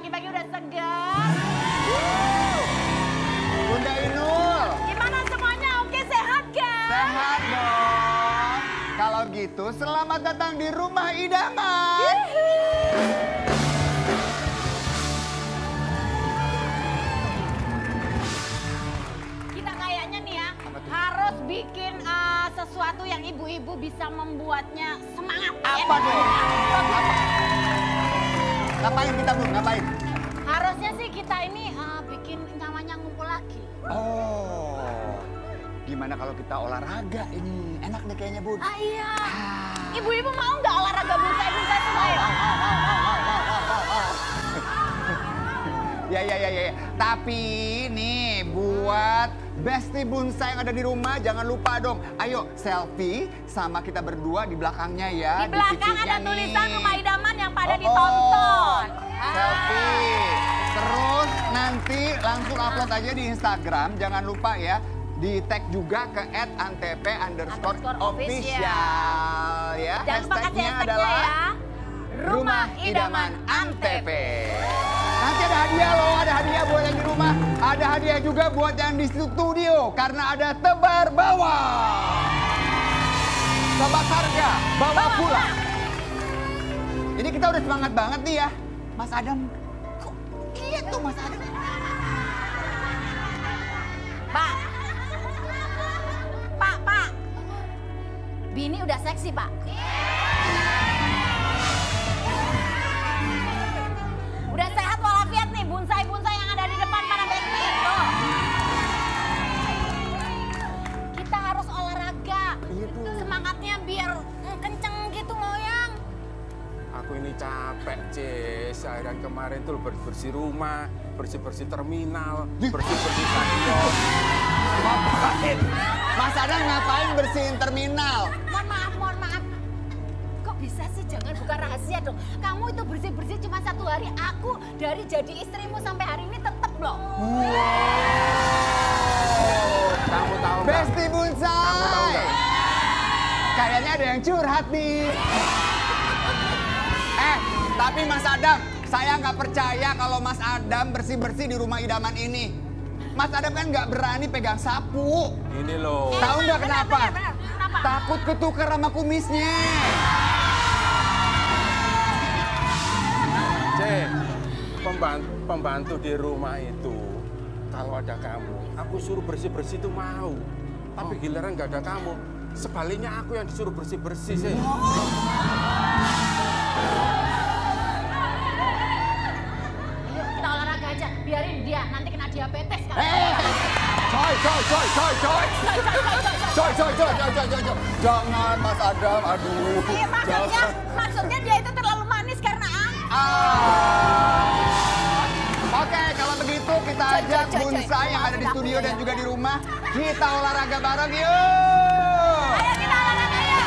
pagi-pagi udah segar. Bunda Inul. Gimana semuanya? Oke, sehat kan? Sehat dong. Kalau gitu selamat datang di Rumah Idaman. Kita kayaknya nih ya harus bikin sesuatu yang ibu-ibu bisa membuatnya semangat. Apa dong? Ngapain kita, Bun? Ngapain? Harusnya sih kita ini bikin nyawanya ngumpul lagi. Oh, gimana kalau kita olahraga ini? Enak nih kayaknya, Bun. Iya. Ibu-ibu mau nggak olahraga bonsai-bonsai semua ya? Ya. Tapi nih buat Besti Bonsai yang ada di rumah jangan lupa dong. Ayo selfie sama kita berdua di belakangnya ya. Di belakang ada TV-nya tulisan nih. Rumah Idaman yang pada ditonton. Selfie. Terus nanti langsung upload aja di Instagram. Jangan lupa ya. Di tag juga ke @antp_official ya. Jangan lupa kasih Hashtagnya hashtagnya adalah ya. Rumah Idaman Antp. Nanti ada hadiah loh, ada hadiah buat yang di rumah. Ada hadiah juga buat yang di studio karena ada tebar bawah. Sobat harga, bawa pulang. Ini kita udah semangat banget nih ya. Mas Adam, kok iya tuh Mas Adam. Pak. Bini udah seksi, Pak. Udah sehat walafiat nih, bonsai-bonsai yang ada di depan para besti. Tuh. Kita harus olahraga. Semangatnya biar kenceng gitu, Moyang. Aku ini capek, Cis. Seharian kemarin tuh bersih rumah, bersih-bersih terminal, bersih-bersih stadion. Ngapain? Mas Adam ngapain bersihin terminal? Mohon maaf. Kok bisa sih? Jangan buka rahasia dong. Kamu itu bersih-bersih cuma 1 hari. Aku dari jadi istrimu sampai hari ini tetap loh. Wow. Kamu tahu nggak? Besti Bonsai. Kamu tahu nggak? Kayaknya ada yang curhat nih. Tapi Mas Adam, saya nggak percaya kalau Mas Adam bersih-bersih di Rumah Idaman ini. Mas Adam kan nggak berani pegang sapu. Ini loh. Tahu nggak kenapa? Benar. Kenapa? Takut ketuker sama kumisnya. Cek, pembantu di rumah itu, kalau ada kamu, aku suruh bersih-bersih itu mau. Tapi giliran nggak ada kamu, sebaliknya aku yang disuruh bersih-bersih sih. Ayo kita olahraga aja. Biarin dia nanti kena diabetes kan. Coy. Jangan Mas Adam, aduh. Iya, maksudnya dia itu terlalu manis karena Oke, kalau begitu kita ajak Bonsai yang ada di studio dan juga di rumah. Kita olahraga bareng yuk. Ayo kita olahraga ya.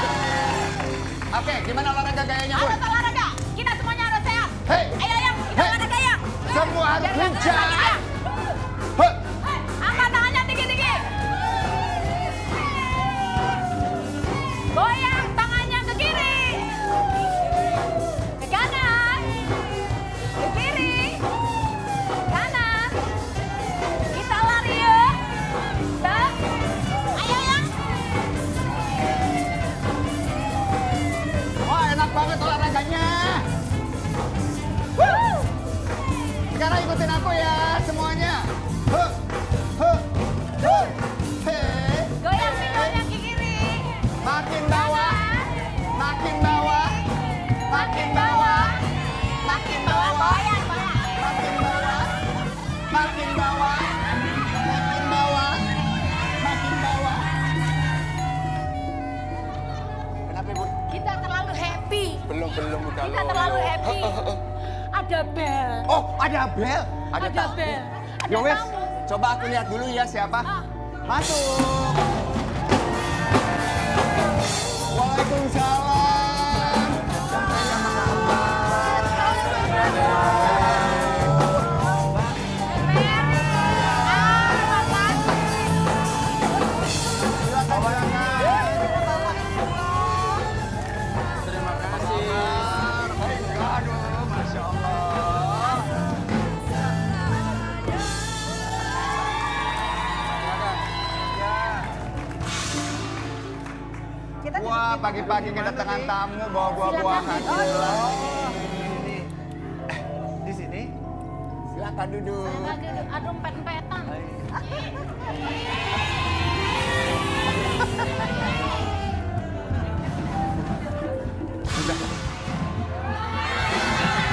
Oke, gimana olahraga gayanya, Bun? Harus olahraga. Kita semuanya harus sehat. Hei. Ayo yang kita olahraga yang. Semua harus Biar nggak lincah. sakit, ya. Hei. Angkat tangannya tinggi-tinggi. Goyang tangannya ke kiri. Ke kanan. Ke kiri. Kanan. Kita lari yuk. Ayo yang. Wah, enak banget olahraganya. Sekarang ikutin aku ya semuanya. Goyang pinggulnya ke kiri. Makin bawah. Makin bawah. Makin bawah. Makin bawah. Goyang. Makin bawah. Makin bawah. Makin bawah. Makin bawah. Kenapa, Bun? Kita terlalu happy. Belum udah Kita loh. terlalu happy. Ada bel. Oh, ada bel. Ada bel. Ada Yo wes, tamu. coba aku lihat dulu ya siapa. Masuk. Waalaikumsalam. Terima kasih. Aduh, Masya Allah. pagi-pagi kedatangan tamu bawa buah-buahan. Ini. Di sini. Silakan duduk. Saya lagi aduh empet-empetan.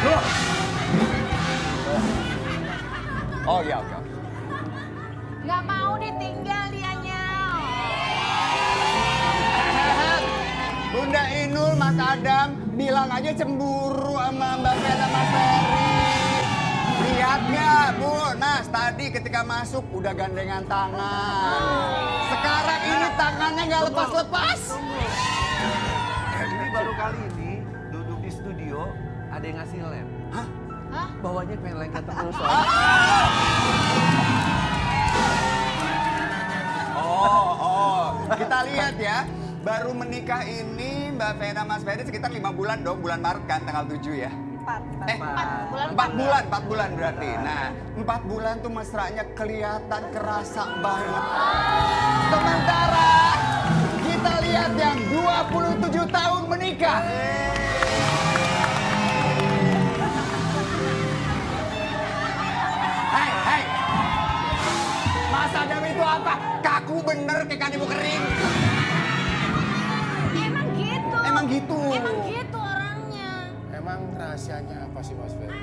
Loh. Oh iya, oke. Nggak mau ditinggal dianya. Bunda Inul, Mas Adam, bilang aja cemburu sama Mbak Vera, Mas Ferry. Lihat nggak, Bu? Mas, tadi ketika masuk udah gandengan tangan. Sekarang ini tangannya nggak lepas-lepas. Ini baru kali ini duduk di studio ada yang ngasih lem. Hah? Bawahnya pengen lengket terus. Kita lihat ya. Baru menikah ini Mbak Vera, Mas Ferry sekitar 5 bulan dong. Bulan Maret kan, tanggal 7 ya? 4 bulan berarti. Nah, 4 bulan tuh mesranya kelihatan kerasa banget. Sementara kita lihat yang 27 tahun menikah. Hei. Mas Adam itu apa? Kaku bener kayak kan ibu kering. Emang gitu. Emang gitu. Emang gitu orangnya. Emang rahasianya apa sih Mas Ferry?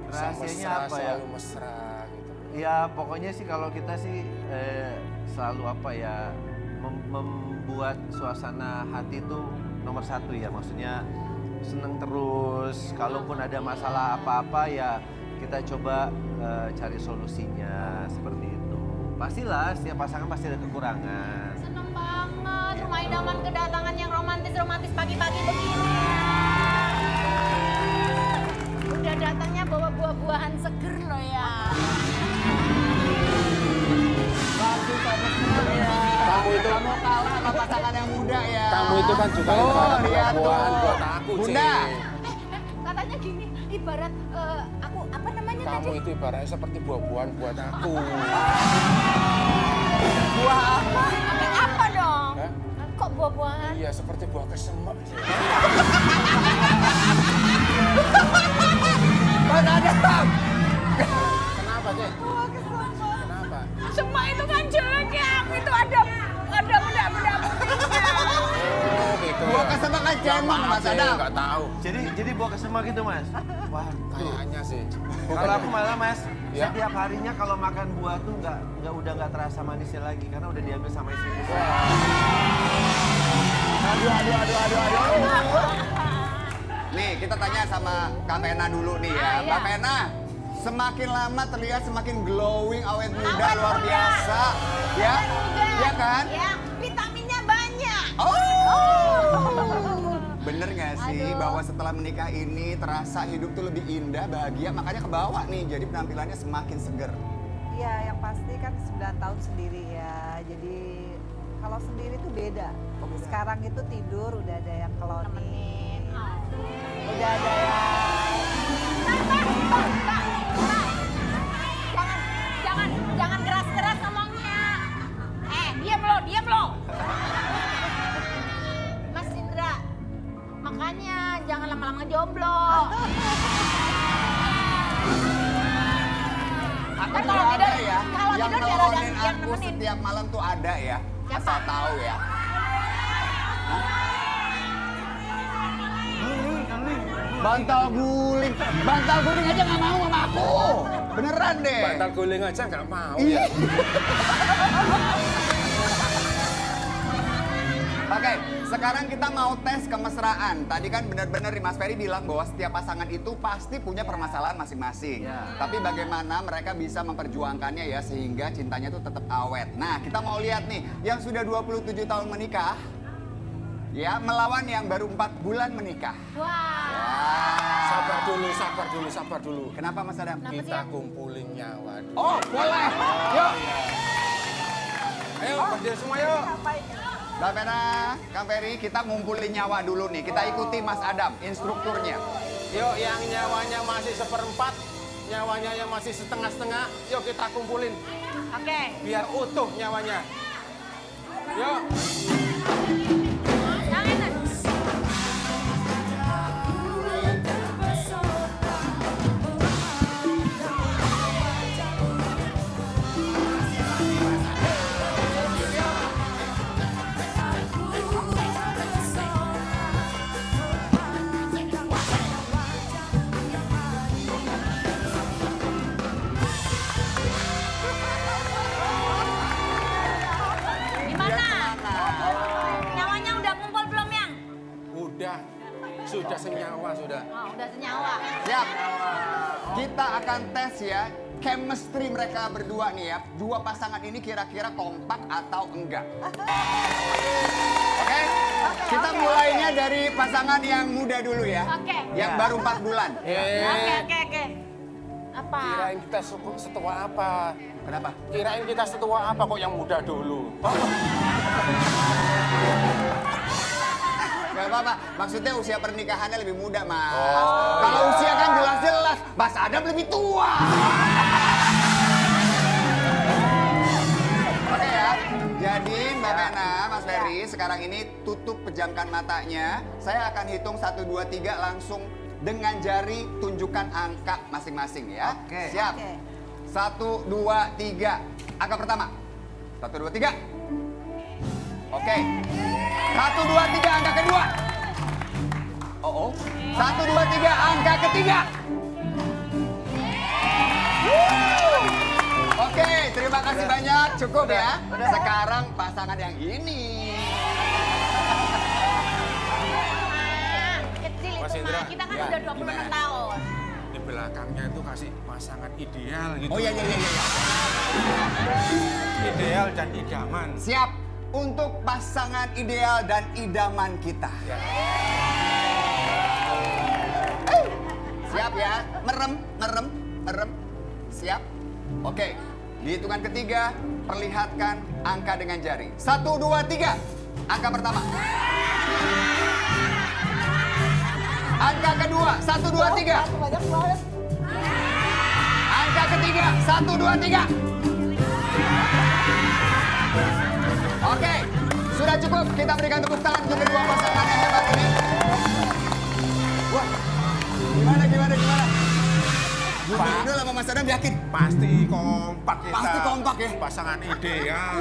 Rahasianya apa ya? Selalu mesra gitu. Ya pokoknya sih kalau kita sih selalu apa ya membuat suasana hati itu nomor 1 ya. Maksudnya seneng terus. Kalaupun ada masalah apa-apa ya kita coba cari solusinya seperti itu. Pastilah setiap pasangan pasti ada kekurangan. Seneng banget rumah idaman kedatangan yang romantis-romantis pagi-pagi begini. Udah datangnya bawa buah-buahan seger loh ya. Bagus, ya. Kamu kalah sama pasangan yang muda ya. Kamu itu kan juga lihat buah-buahan tuh. buat aku, Bunda. Katanya gini, ibarat aku apa namanya Kamu tadi? itu ibaratnya seperti buah-buahan buat aku. Buah apa? Apa dong? Hah? Kok buah-buahan? Iya, seperti buah kesemek. Mas Adam. Kenapa, Cek? Kenapa? Semua itu kan jelek ya, itu ada benda-benda putihnya. Oh, gitu. Buah kesemek kan cemong, Mas Adam. Enggak tahu. Jadi bawa ke semak gitu mas? Wah, Kayaknya sih. kalau aku malah mas, Ya. setiap harinya kalau makan buah tuh udah nggak terasa manisnya lagi karena udah diambil sama istri. Aduh. Nih, kita tanya sama Kak Pena dulu nih ya. Iya. Mbak Pena, semakin lama terlihat semakin glowing, awet muda, luar biasa. Ya? Iya kan? Ya, vitaminnya banyak. Oh. Bener gak sih bahwa setelah menikah ini terasa hidup tuh lebih indah, bahagia, makanya kebawa nih, jadi penampilannya semakin seger. Iya, yang pasti kan 9 tahun sendiri ya. Jadi kalau sendiri tuh beda. Sekarang itu tidur udah ada yang keloni. Udah ada yang... Jangan keras-keras ngomongnya. Diam lo. Mas Indra, makanya jangan lama-lama jomblo. Aku Kan tuh kalau ada tidur- ya, kalau yang tidur biar ada nelonin yang aku nemenin. setiap malam tuh ada ya. Siapa? Asal tahu ya. Bantal guling aja nggak mau sama aku. Beneran deh. Bantal guling aja nggak mau Iya. ya. Oke, sekarang kita mau tes kemesraan. Tadi kan benar-benar Mas Ferry bilang bahwa setiap pasangan itu pasti punya permasalahan masing-masing. Ya. Tapi bagaimana mereka bisa memperjuangkannya ya sehingga cintanya itu tetap awet. Nah, kita mau lihat nih yang sudah 27 tahun menikah ya melawan yang baru 4 bulan menikah. Wah. Sabar dulu. Kenapa Mas Adam? Kenapa sih, Kita ya? kumpulin nyawa dulu. Oh, boleh. Yuk. Ayo, berdiri semua yuk. Mbak Pena, Kang Ferry, kita ngumpulin nyawa dulu nih. Kita ikuti Mas Adam, instrukturnya. Yuk, yang nyawanya masih 1/4, nyawanya yang masih setengah-setengah, yuk kita kumpulin. Oke. Biar utuh nyawanya. Yuk. Sudah senyawa sudah. Oh, udah senyawa. Siap. Kita akan tes ya chemistry mereka berdua nih ya. Dua pasangan ini kira-kira kompak atau enggak. Oke? Kita mulainya dari pasangan yang muda dulu ya. Oke. Yang baru 4 bulan. Oke. Apa? Kirain kita setua apa? Kenapa? Kirain kita setua apa kok yang muda dulu? Gak apa-apa, maksudnya usia pernikahannya lebih muda, Mas. Kalau usia kan jelas-jelas, Mas Adam lebih tua. Oke ya, jadi Mbak Mena, Mas Ferry, sekarang ini tutup pejamkan matanya. Saya akan hitung 1, 2, 3 langsung dengan jari tunjukkan angka masing-masing ya. Oke. Siap. 1, 2, 3. Angka pertama. 1, 2, 3. Oke. 1, 2, 3 angka kedua. Oh. 1, 2, 3 angka ketiga. Oke, terima kasih banyak. Cukup ya. Sekarang pasangan yang ini. Kecil Mas itu Indra, mah. Kita kan ya, udah 26 tahun. Di belakangnya itu kasih pasangan ideal gitu. Oh iya. Ideal dan idaman. Siap untuk pasangan ideal dan idaman kita. Siap ya. Merem. Siap. Oke. Di hitungan ketiga, perlihatkan angka dengan jari. 1, 2, 3. Angka pertama. Angka kedua. 1, 2, 3. Banyak banget. Angka ketiga. 1, 2, 3. Oke. Sudah cukup. Kita berikan tepuk tangan untuk kedua pasangan yang hebat ini. Wah. Gimana? Udah sama Mas Adam yakin? Pasti kompak kita. Pasti kompak ya? Pasangan ideal.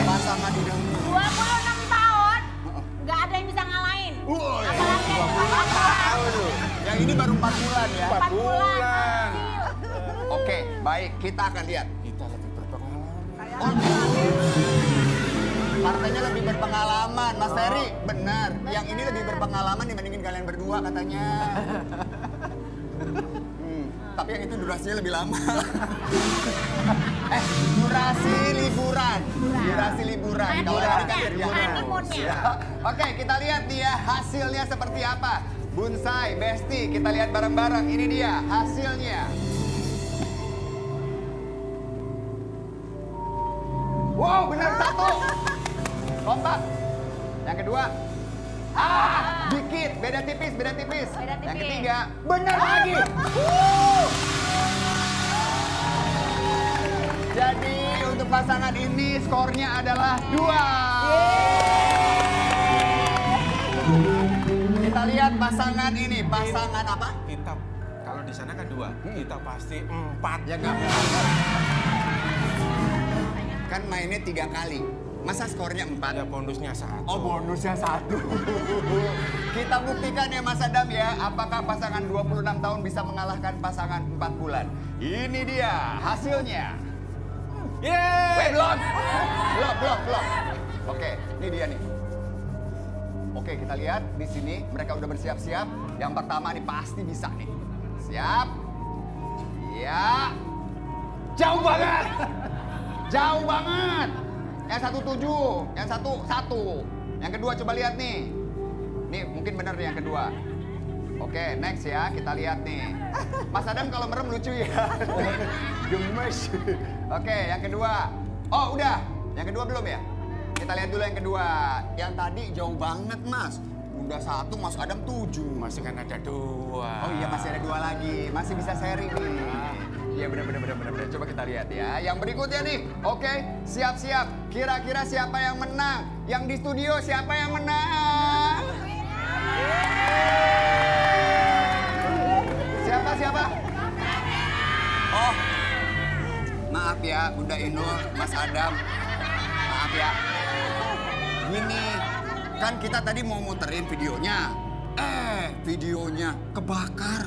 Pasangan ideal. 26 tahun. Nggak ada yang bisa ngalahin. Apalagi Yang ini baru 4 bulan ya. 4 bulan. Oke, baik. Kita akan lihat. Kita lebih berpengalaman. Partainya lebih berpengalaman, Mas Ferry. Benar. Yang ini lebih berpengalaman dibandingin kalian berdua katanya. Tapi yang itu durasinya lebih lama. Durasi liburan. Kalau yang ini kan honeymoonnya. Oke, kita lihat nih ya hasilnya seperti apa. Bunsai, Besti, kita lihat bareng-bareng. Ini dia hasilnya. Wow, benar 1. Kompak. Yang kedua. Dikit, beda tipis. Yang ketiga, benar lagi. Jadi untuk pasangan ini skornya adalah 2. Kita lihat pasangan ini, pasangan apa? Kita kalau di sana kan 2, kita pasti 4. Ya enggak. Kan mainnya 3 kali. Masa skornya 4? Ya bonusnya 1. Oh, bonusnya 1. Kita buktikan ya Mas Adam ya, apakah pasangan 26 tahun bisa mengalahkan pasangan 4 bulan. Ini dia hasilnya. Yeay! Belum. Oke, ini dia nih. Oke, kita lihat di sini mereka udah bersiap-siap. Yang pertama nih pasti bisa nih. Siap. Ya. Jauh banget. Yang 1 7, yang 1 1. Yang kedua coba lihat nih. Nih mungkin benar nih yang kedua. Oke, next ya, kita lihat nih. Mas Adam kalau merem lucu ya. Gemes. Oke, yang kedua. Oh, udah. Yang kedua belum ya? Kita lihat dulu yang kedua. Yang tadi jauh banget, Mas. Udah 1, Mas Adam 7. Masih kan ada 2. Oh iya, masih ada 2 lagi. Masih bisa seri nih. Iya benar. Coba kita lihat ya. Yang berikutnya nih. Oke, siap-siap. Kira-kira siapa yang menang? Yang di studio siapa yang menang? Siapa? Oh, maaf ya Bunda Inul, Mas Adam. Maaf ya. Gini, kan kita tadi mau muterin videonya. Videonya kebakar.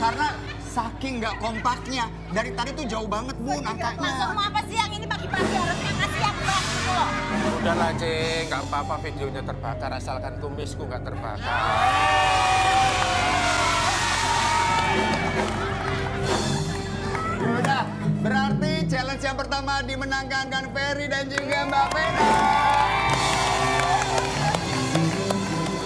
Karena saking nggak kompaknya, dari tadi tuh jauh banget Bun angkanya. Masuk mau apa sih yang ini pagi-pagi harusnya kasih yang bang. loh. Udahlah, Cing. Nggak apa-apa videonya terbakar, asalkan kumisku nggak terbakar. Udah, berarti challenge yang pertama dimenangkan Kang Ferry dan juga Mbak Vena.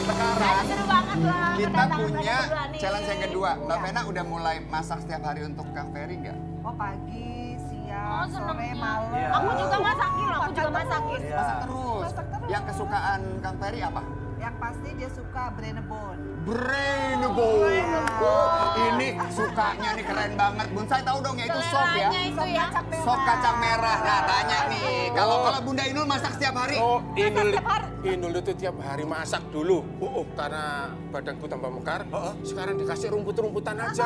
Sekarang Seru banget loh. kita kedatangan punya mereka berdua nih. challenge yang kedua. Mbak Vena udah mulai masak setiap hari untuk Kang Ferry nggak? Oh pagi, siang, Oh, sore, senengnya. malam. Iya. Aku juga masakin loh, aku juga Makan masakin. terus. Iya. Masak terus. Masak terus. Yang kesukaan Kang Ferry apa? Yang pasti dia suka Brennebone. Brennebone. Ini sukanya nih keren banget. Bun, saya tahu dong ya itu sop ya. Seleranya itu ya. Sop kacang merah. Nah, tanya nih, kalau Bunda Inul masak setiap hari? Oh, Inul itu tiap hari masak dulu. Karena badanku tambah mekar. Sekarang dikasih rumput-rumputan aja.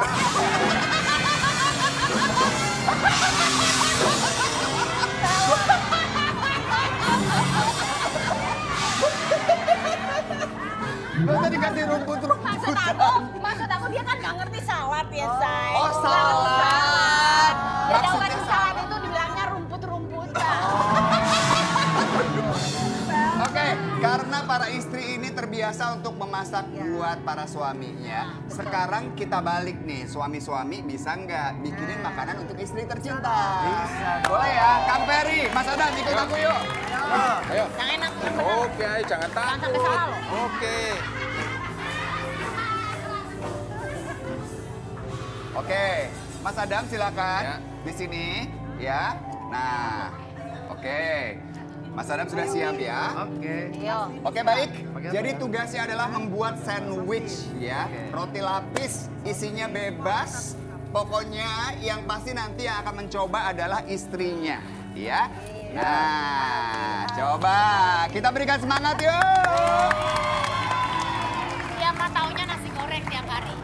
Gak usah dikasih rumput-rumputan. Maksud aku dia kan nggak ngerti salad ya, Say. Oh, Nggak salad. ngerti salad. Beda Maksudnya orang salad itu dibilangnya rumput-rumputan. Oke, karena para istri ini terbiasa untuk memasak buat para suaminya. Sekarang kita balik nih, suami-suami bisa nggak bikinin makanan untuk istri tercinta? Bisa. Boleh ya, Kang Ferry, Mas Adam ikut aku yuk. Ayo. Yang enak. Oke, jangan Jangan sampai takut. salah loh. Oke. Oke, Mas Adam silakan Ya. di sini ya. Nah, oke. Mas Adam sudah siap ya? Oke. Yo. Oke baik, Bagian jadi apa? tugasnya adalah membuat sandwich ya. Oke. Roti lapis, isinya bebas. Pokoknya yang pasti nanti yang akan mencoba adalah istrinya ya. Nah, coba kita berikan semangat yuk. Ya mah taunya nasi goreng tiap hari.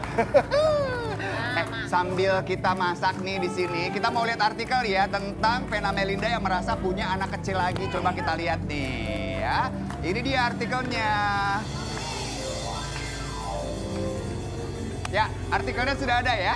Sambil kita masak nih di sini, kita mau lihat artikel ya tentang Vena Melinda yang merasa punya anak kecil lagi. Coba kita lihat nih ya. Ini dia artikelnya. Ya, artikelnya sudah ada ya.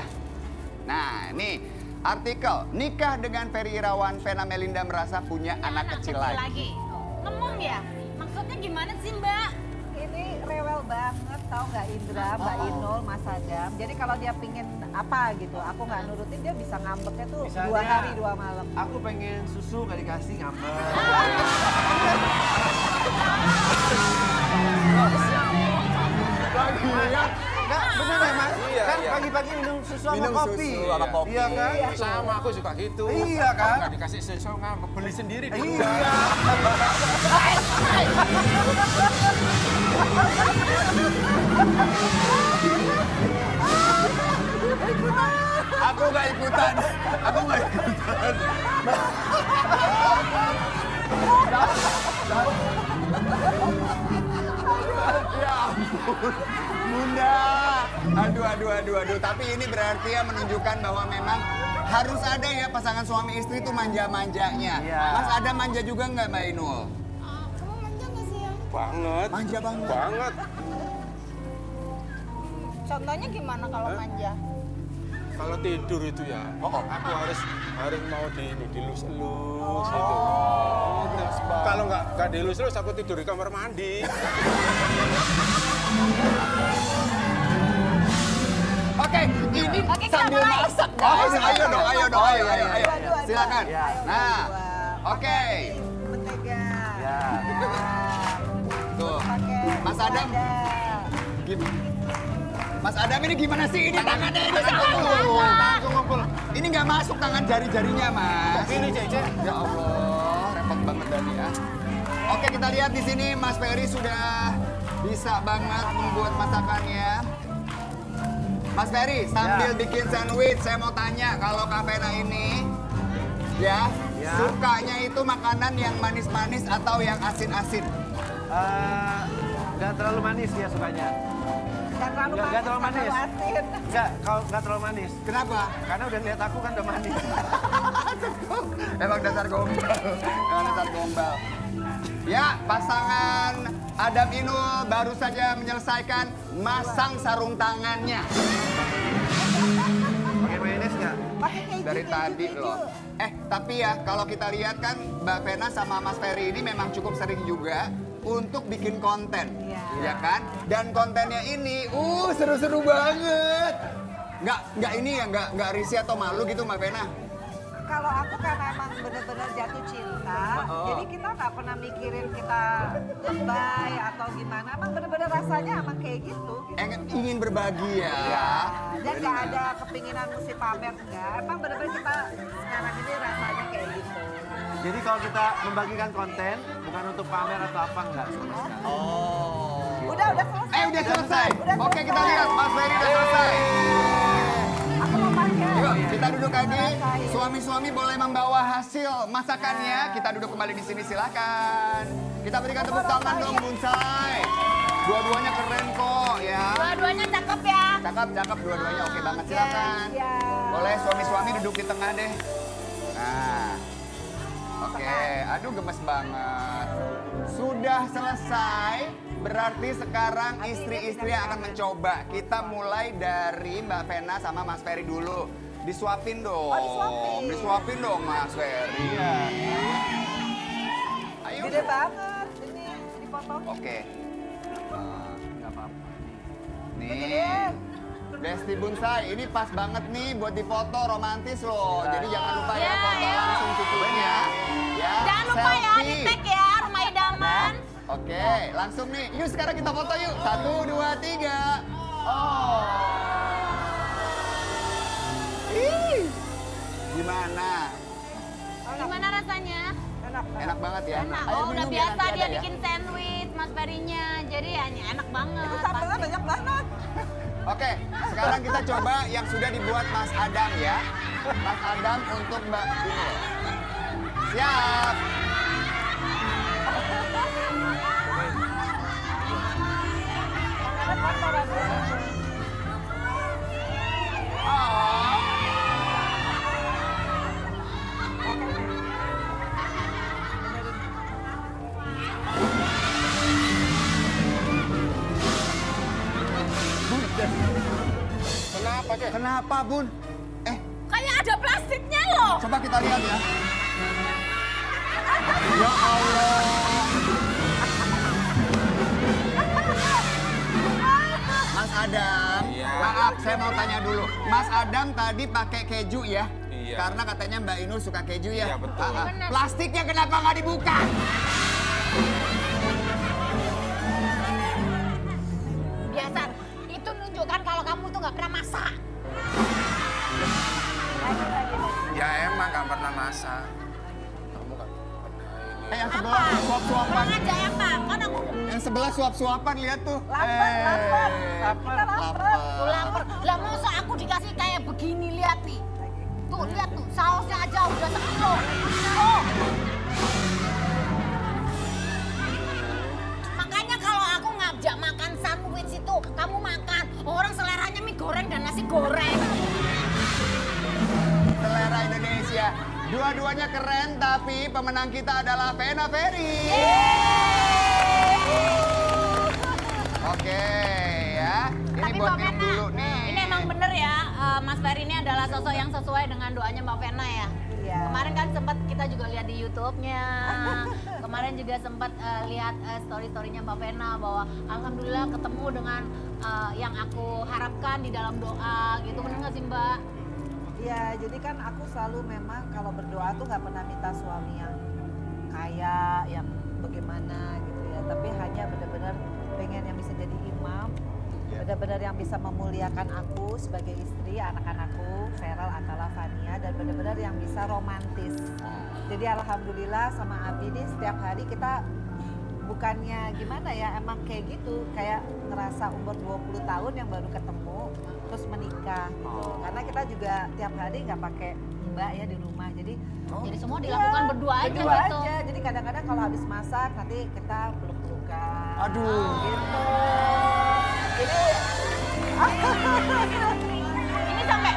Nah, ini artikel nikah dengan Ferry Irawan, Vena Melinda merasa punya anak kecil lagi. Ngomong ya? Maksudnya gimana sih, Mbak? Ini rewel banget, tahu nggak Indra, Mbak Inul, Mas Adam. Jadi kalau dia pingin apa gitu, aku nggak nurutin, dia bisa ngambeknya tuh Misalnya, 2 hari 2 malam. Aku pengen susu gak dikasih ngambek. Enggak, bener ya Mas? Iya, Kan iya. pagi-pagi minum susu sama Minum kopi. susu sama kopi. Iya kan? Sama aku suka gitu. Iya kan? Kalau nggak dikasih susu ngambek, beli sendiri di Iya. Aku nggak ikutan. Aku nggak ikutan. Ya ampun, Bunda. Aduh. Tapi ini berarti ya menunjukkan bahwa memang harus ada ya pasangan suami istri itu manja-manjanya. Iya. Mas ada manja juga nggak Mbak Inul? Kamu manja nggak sih ya? Banget. Manja banget. Banget. Contohnya gimana kalau manja? Kalau tidur itu ya, aku harus mau dilus-elus gitu. Kalau nggak dilus-elus, aku tidur di kamar mandi. Oke, ini Oke, kita sambil mulai. masak guys. Ayo dong. Dua. Silakan. Ya. Nah, oke. Mentega. Ya. Tuh. Pakai Mas Adam. Mas Adam ini gimana sih? Ini tangannya ini Langsung ngumpul. Ini nggak masuk tangan jari-jarinya, Mas. Ini Cece. Ya Allah, repot banget tadi ya. Oke, kita lihat di sini Mas Ferry sudah bisa banget membuat masakannya. Mas Ferry, sambil bikin sandwich, saya mau tanya kalau Kak Vena ini ya, sukanya itu makanan yang manis-manis atau yang asin-asin? Nggak terlalu manis dia sukanya. Nggak terlalu manis. asin. Nggak terlalu manis. Kenapa? Karena udah lihat aku kan udah manis. Emang dasar gombal. Emang dasar gombal. Ya, pasangan Adam Inul baru saja menyelesaikan masang sarung tangannya. Pakai mayones nggak? Pakai keju. Dari dari tadi loh. Tapi ya kalau kita lihat kan Mbak Vena sama Mas Ferry ini memang cukup sering juga untuk bikin konten, ya kan? Dan kontennya ini, seru-seru banget. Nggak ini ya, nggak risih atau malu gitu Mbak Vena? Kalau aku karena emang bener-bener jatuh cinta, jadi kita nggak pernah mikirin kita lebay atau gimana. Emang bener-bener rasanya emang kayak gitu. Ingin berbagi ya. Dan nggak ada kepinginan mesti pamer, enggak. Emang bener-bener kita sekarang ini rasanya kayak gitu. Jadi kalau kita membagikan konten, bukan untuk pamer atau apa, enggak sama sekali. Udah selesai. Udah selesai. Oke, kita lihat Mas Ferry udah selesai. Aku mau pakai. Yuk, kita duduk lagi. Suami-suami boleh membawa hasil masakannya. Kita duduk kembali di sini, silakan. Kita berikan tepuk tangan dong, Bunsai. Dua-duanya keren kok ya. Dua-duanya cakep ya. Cakep dua-duanya, oke banget, silakan. Boleh suami-suami duduk di tengah deh. Nah, oke. Aduh gemes banget. Sudah selesai. Berarti sekarang istri-istri akan mencoba. Kita mulai dari Mbak Vena sama Mas Ferry dulu. Disuapin dong. Disuapin dong Mas Ferry. Ayo. Gede banget. Ini dipotong. Oke. Nggak apa-apa. Nih. Besti Bunsai, ini pas banget nih buat difoto romantis loh. Jadi jangan lupa ya foto langsung cucunya. Ya, Jangan lupa ya selfie. di-tag ya rumah idaman. Oke, langsung nih. Yuk sekarang kita foto yuk. 1, 2, 3. Ih. Gimana? Gimana rasanya? Enak banget ya? Enak. Ayo Udah minum ya, biasa nanti dia ada ya. bikin sandwich Mas Ferry-nya. Jadi ya enak banget. Itu sambelnya banyak banget. Oke, sekarang kita coba yang sudah dibuat Mas Adam ya. Mas Adam untuk Mbak ini. Siap. Kenapa, Cek? Kenapa, Bun? Kayak ada plastiknya loh. Coba kita lihat ya. Ya Allah. Mas Adam, Iya. maaf saya mau tanya dulu. Mas Adam tadi pakai keju ya? Iya. Karena katanya Mbak Inul suka keju ya? Iya, betul. Benar. Plastiknya kenapa nggak dibuka? Biasa. Itu menunjukkan kalau kamu tuh nggak pernah masak. Ya emang nggak pernah masak. Kamu kan pernah ini. Yang sebelah suap-suapan. Kurang aja ya Pak. Kan aku Yang sebelah suap-suapan lihat tuh. Lapar. Kita lapar. tuh lapar. Lah masa aku dikasih kayak begini lihat nih. Tuh lihat tuh sausnya aja udah sekilo. Oh. Makanya kalau aku ngajak makan sandwich itu, kamu makan. Orang seleranya mie goreng dan nasi goreng. Selera Indonesia. Dua-duanya keren, tapi pemenang kita adalah Vena Ferry. Oke ya, ini Tapi buat Mbak minum Vena, dulu nih. ini emang bener ya, Mas Ferry ini adalah sosok yang sesuai dengan doanya Mbak Vena ya. Iya. Kemarin kan sempat kita juga lihat di YouTube-nya. Kemarin juga sempat lihat story-storynya Mbak Vena bahwa alhamdulillah ketemu dengan yang aku harapkan di dalam doa gitu. Bener nggak sih Mbak? Iya, jadi kan aku selalu memang kalau berdoa tuh nggak pernah minta suami yang kaya, yang bagaimana gitu ya. Tapi hanya benar-benar pengen yang bisa jadi imam, benar-benar yang bisa memuliakan aku sebagai istri, anak-anakku, Feral, Atala, Fania, dan benar-benar yang bisa romantis. Jadi alhamdulillah sama Abi nih setiap hari kita bukannya gimana ya, emang kayak gitu, kayak ngerasa umur 20 tahun yang baru ketemu, terus menikah gitu. Karena kita juga tiap hari nggak pakai mbak ya di rumah, jadi Jadi semua dilakukan berdua aja berdua gitu. aja. Jadi kadang-kadang kalau habis masak nanti kita peluk-pelukan. Aduh. Gitu. Ini sampai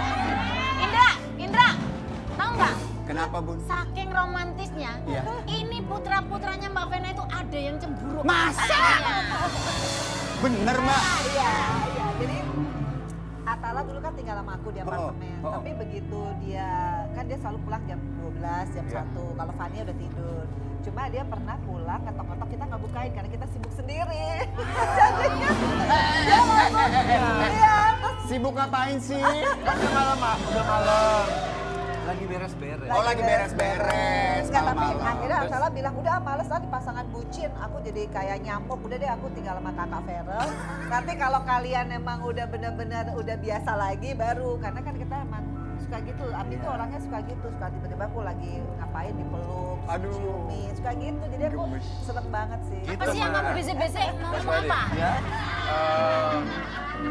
Indra, tahu nggak? Kenapa Bun? Saking romantisnya, Iya. ini putra-putranya Mbak Vena itu ada yang cemburu. Masa? katanya. Bener Mbak? Iya. Jadi Tala dulu kan tinggal sama aku di apartemen. Tapi begitu dia, kan dia selalu pulang jam 12, jam 1. Kalau Fania udah tidur. Cuma dia pernah pulang, ngetok-ngetok kita nggak bukain karena kita sibuk sendiri. Jadinya dia ngomong, iya. Sibuk ngapain sih? Udah malam. Lagi beres-beres. Oh, lagi beres-beres. Enggak, tapi malam-malam. akhirnya Terus- Tala bilang, udah males lah di pasangan bucin. Aku jadi kayak nyampok, udah deh aku tinggal sama kakak Feral. Nanti kalau kalian emang udah benar-benar udah biasa lagi baru. Karena kan kita emang suka gitu, Abi tuh orangnya suka gitu. Suka tiba-tiba aku lagi ngapain dipeluk, Aduh. ciumin, suka gitu. Jadi aku Gemes. seneng banget sih. Apa sih yang kamu bisik-bisik? Mau Mas ngomong Ferry. apa? Ya.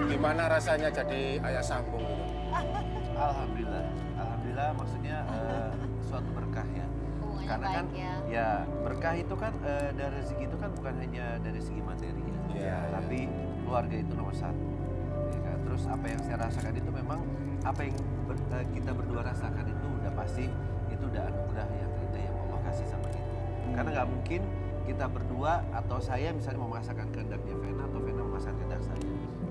Gimana rasanya jadi ayah sambung gitu? Alhamdulillah maksudnya suatu berkah ya. Hubungannya Karena kan baik ya berkah itu kan dari rezeki itu kan bukan hanya dari segi materi ya. Iya, Tapi keluarga itu nomor satu. Ya kan? Terus apa yang saya rasakan itu memang apa yang kita berdua rasakan itu udah pasti itu udah anugerah yang terindah yang Allah kasih sama kita. Karena nggak mungkin kita berdua atau saya misalnya memaksakan kehendaknya Vena atau Vena memaksakan kehendak saya.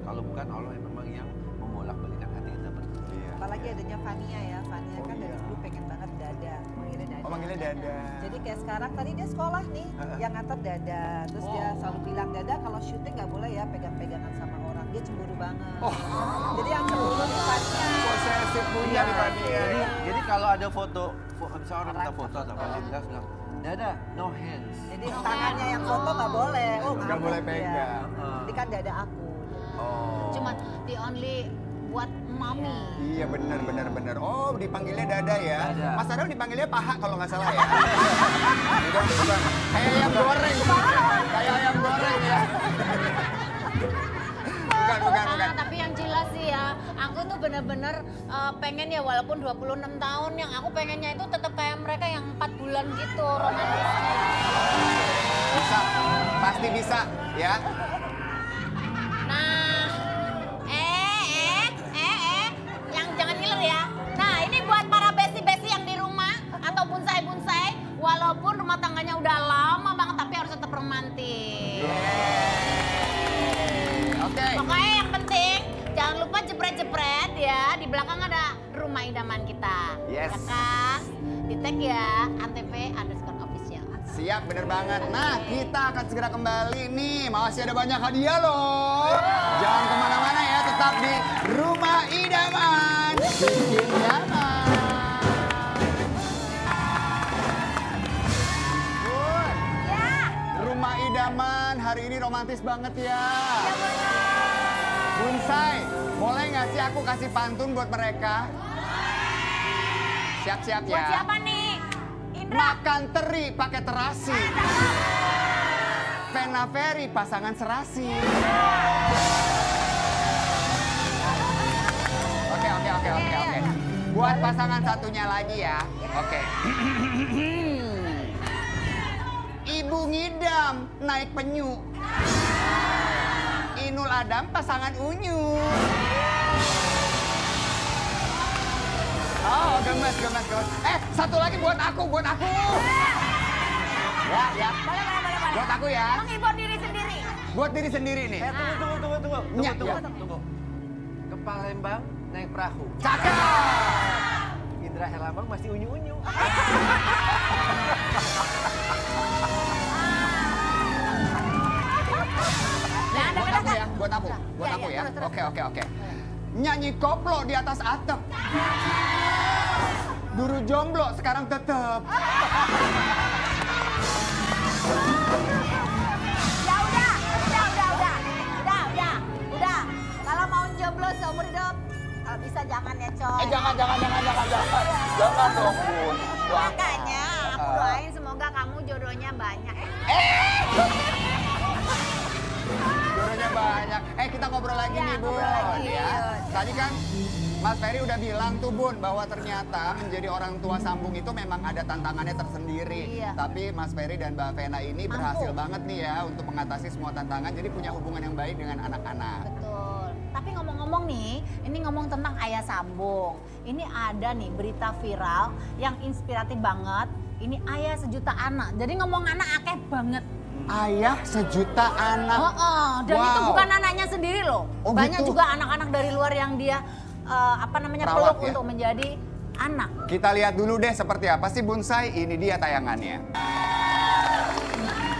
Kalau bukan Allah yang memang yang membolak-balikan hati kita berdua. Apalagi adanya Fania ya. Fania kan dari dulu pengen banget Dada. Manggilnya Dada. Oh, manggilnya Dada. Jadi kayak sekarang tadi dia sekolah nih, yang nganter Dada. Terus dia selalu bilang, Dada kalau syuting nggak boleh ya pegang-pegangan sama orang. Dia cemburu banget. Jadi yang cemburu di Fania. Posesif punya di Fania. Jadi kalau ada foto, misalnya orang minta foto atau apa, dia bilang, Dada, no hands. Jadi tangannya yang foto nggak boleh. Oh Nggak boleh pegang. Jadi kan Dada aku. Oh. Cuma the only buat mami. Iya benar. Oh, dipanggilnya Dada ya. Dada. Mas Adam dipanggilnya Paha kalau nggak salah ya. bukan. Kayak ayam goreng. Kayak ayam goreng ya. Bukan. Tapi yang jelas sih ya, aku tuh bener-bener pengen ya walaupun 26 tahun yang aku pengennya itu tetap kayak mereka yang 4 bulan gitu romantisnya. Bisa. Pasti bisa ya. Nah, yang jangan ngiler ya. Nah, ini buat para besti-besti yang di rumah atau bonsai-bonsai, walaupun rumah tangganya udah lama banget tapi harus tetap romantis. Oke. Pokoknya yang penting jangan lupa jepret-jepret ya. Di belakang ada rumah idaman kita. Yes. Ya kan? Di tag ya, antv_official. Siap, bener banget. Nah, kita akan segera kembali nih. Masih ada banyak hadiah loh. Jangan kemana-mana ya, tetap di Rumah Idaman. Bikin nyaman. Bun, Ya, Rumah Idaman hari ini romantis banget ya. Bonsai, boleh nggak sih aku kasih pantun buat mereka? Siap-siap ya. buat siapa nih? Indra. Makan teri pakai terasi. Vena Ferry pasangan serasi. Oke. Buat pasangan satunya lagi ya. Oke. Ibu ngidam naik penyu. Inul Adam pasangan unyu. Oh, gemes. Satu lagi buat aku. Ya. Boleh. Buat aku ya. Menghibur diri sendiri. Buat diri sendiri nih. Tunggu. Ke Palembang naik perahu. Cakep. Indra Herlambang masih unyu-unyu. Buat aku ya. Oke. Nyanyi koplo di atas atap. Dulu jomblo, sekarang tetep. Ya udah. Kalau mau jomblo seumur hidup, kalau bisa jangan ya coy. Jangan dong, Bun. Makanya aku doain semoga kamu jodohnya banyak. Jodohnya banyak. Kita ngobrol lagi Ya, nih, Bun. ngobrol lagi. Ya. Tadi kan Mas Ferry udah bilang tuh, Bun, bahwa ternyata menjadi orang tua sambung itu memang ada tantangannya tersendiri. Iya. Tapi Mas Ferry dan Mbak Vena ini Mampu. berhasil banget nih ya untuk mengatasi semua tantangan. Jadi punya hubungan yang baik dengan anak-anak. Betul. Tapi ngomong-ngomong nih, ini ngomong tentang ayah sambung. Ini ada nih berita viral yang inspiratif banget. Ini ayah sejuta anak. Jadi ngomong anak akeh banget. ayah sejuta anak. Dan itu Wow. bukan anaknya sendiri loh. Oh, Banyak gitu? juga anak-anak dari luar yang dia Perawat, peluk ya? untuk menjadi anak. Kita lihat dulu deh seperti apa sih Bonsai. Ini dia tayangannya.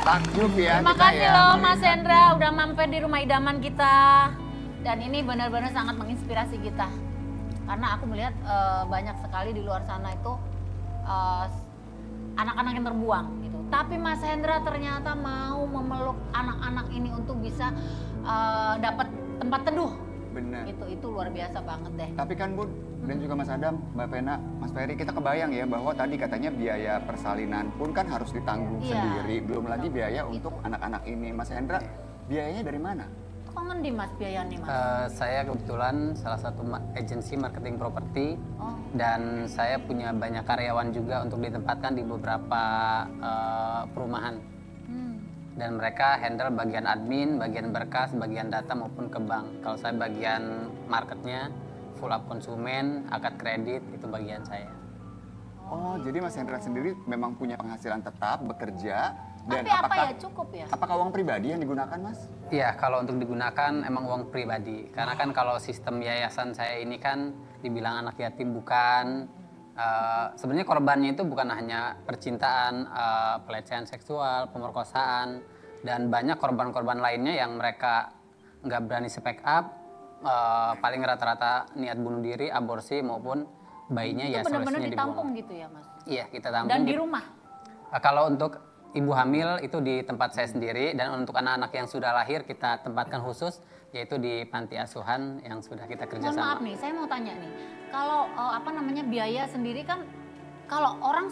Takjub ya. Terima kita kasih ya loh melihat. Mas Hendra udah mampir di rumah idaman kita. Dan ini benar-benar sangat menginspirasi kita. Karena aku melihat banyak sekali di luar sana itu anak-anak yang terbuang gitu. Tapi Mas Hendra ternyata mau memeluk anak-anak ini untuk bisa dapat tempat teduh. Benar. Itu luar biasa banget deh. Tapi kan Bun, dan juga Mas Adam, Mbak Vena, Mas Ferry, kita kebayang ya bahwa tadi katanya biaya persalinan pun kan harus ditanggung Iya. sendiri. Belum lagi biaya untuk anak-anak ini. Mas Hendra, biayanya dari mana? Kok ngendi Mas biayanya Mas? Saya kebetulan salah satu agensi marketing properti dan saya punya banyak karyawan juga untuk ditempatkan di beberapa perumahan. Dan mereka handle bagian admin, bagian berkas, bagian data maupun ke bank. Kalau saya bagian marketnya, full up konsumen, akad kredit, itu bagian saya. Oh, jadi Mas Hendra sendiri memang punya penghasilan tetap, bekerja. Dan Tapi apa ya cukup ya? Apakah uang pribadi yang digunakan, Mas? Iya, kalau untuk digunakan emang uang pribadi. Karena kan kalau sistem yayasan saya ini kan dibilang anak yatim bukan. Sebenarnya korbannya itu bukan hanya percintaan, pelecehan seksual, pemerkosaan, dan banyak korban-korban lainnya yang mereka nggak berani speak up, paling rata-rata niat bunuh diri, aborsi maupun bayinya Itu ya benar-benar solusinya ditampung dibuang. gitu ya Mas? Iya, kita tampung. Dan di rumah? Kalau untuk ibu hamil itu di tempat saya sendiri, dan untuk anak-anak yang sudah lahir kita tempatkan khusus, yaitu di panti asuhan yang sudah kita Mohon maaf kerjasama. nih, saya mau tanya nih. Kalau biaya sendiri kan kalau orang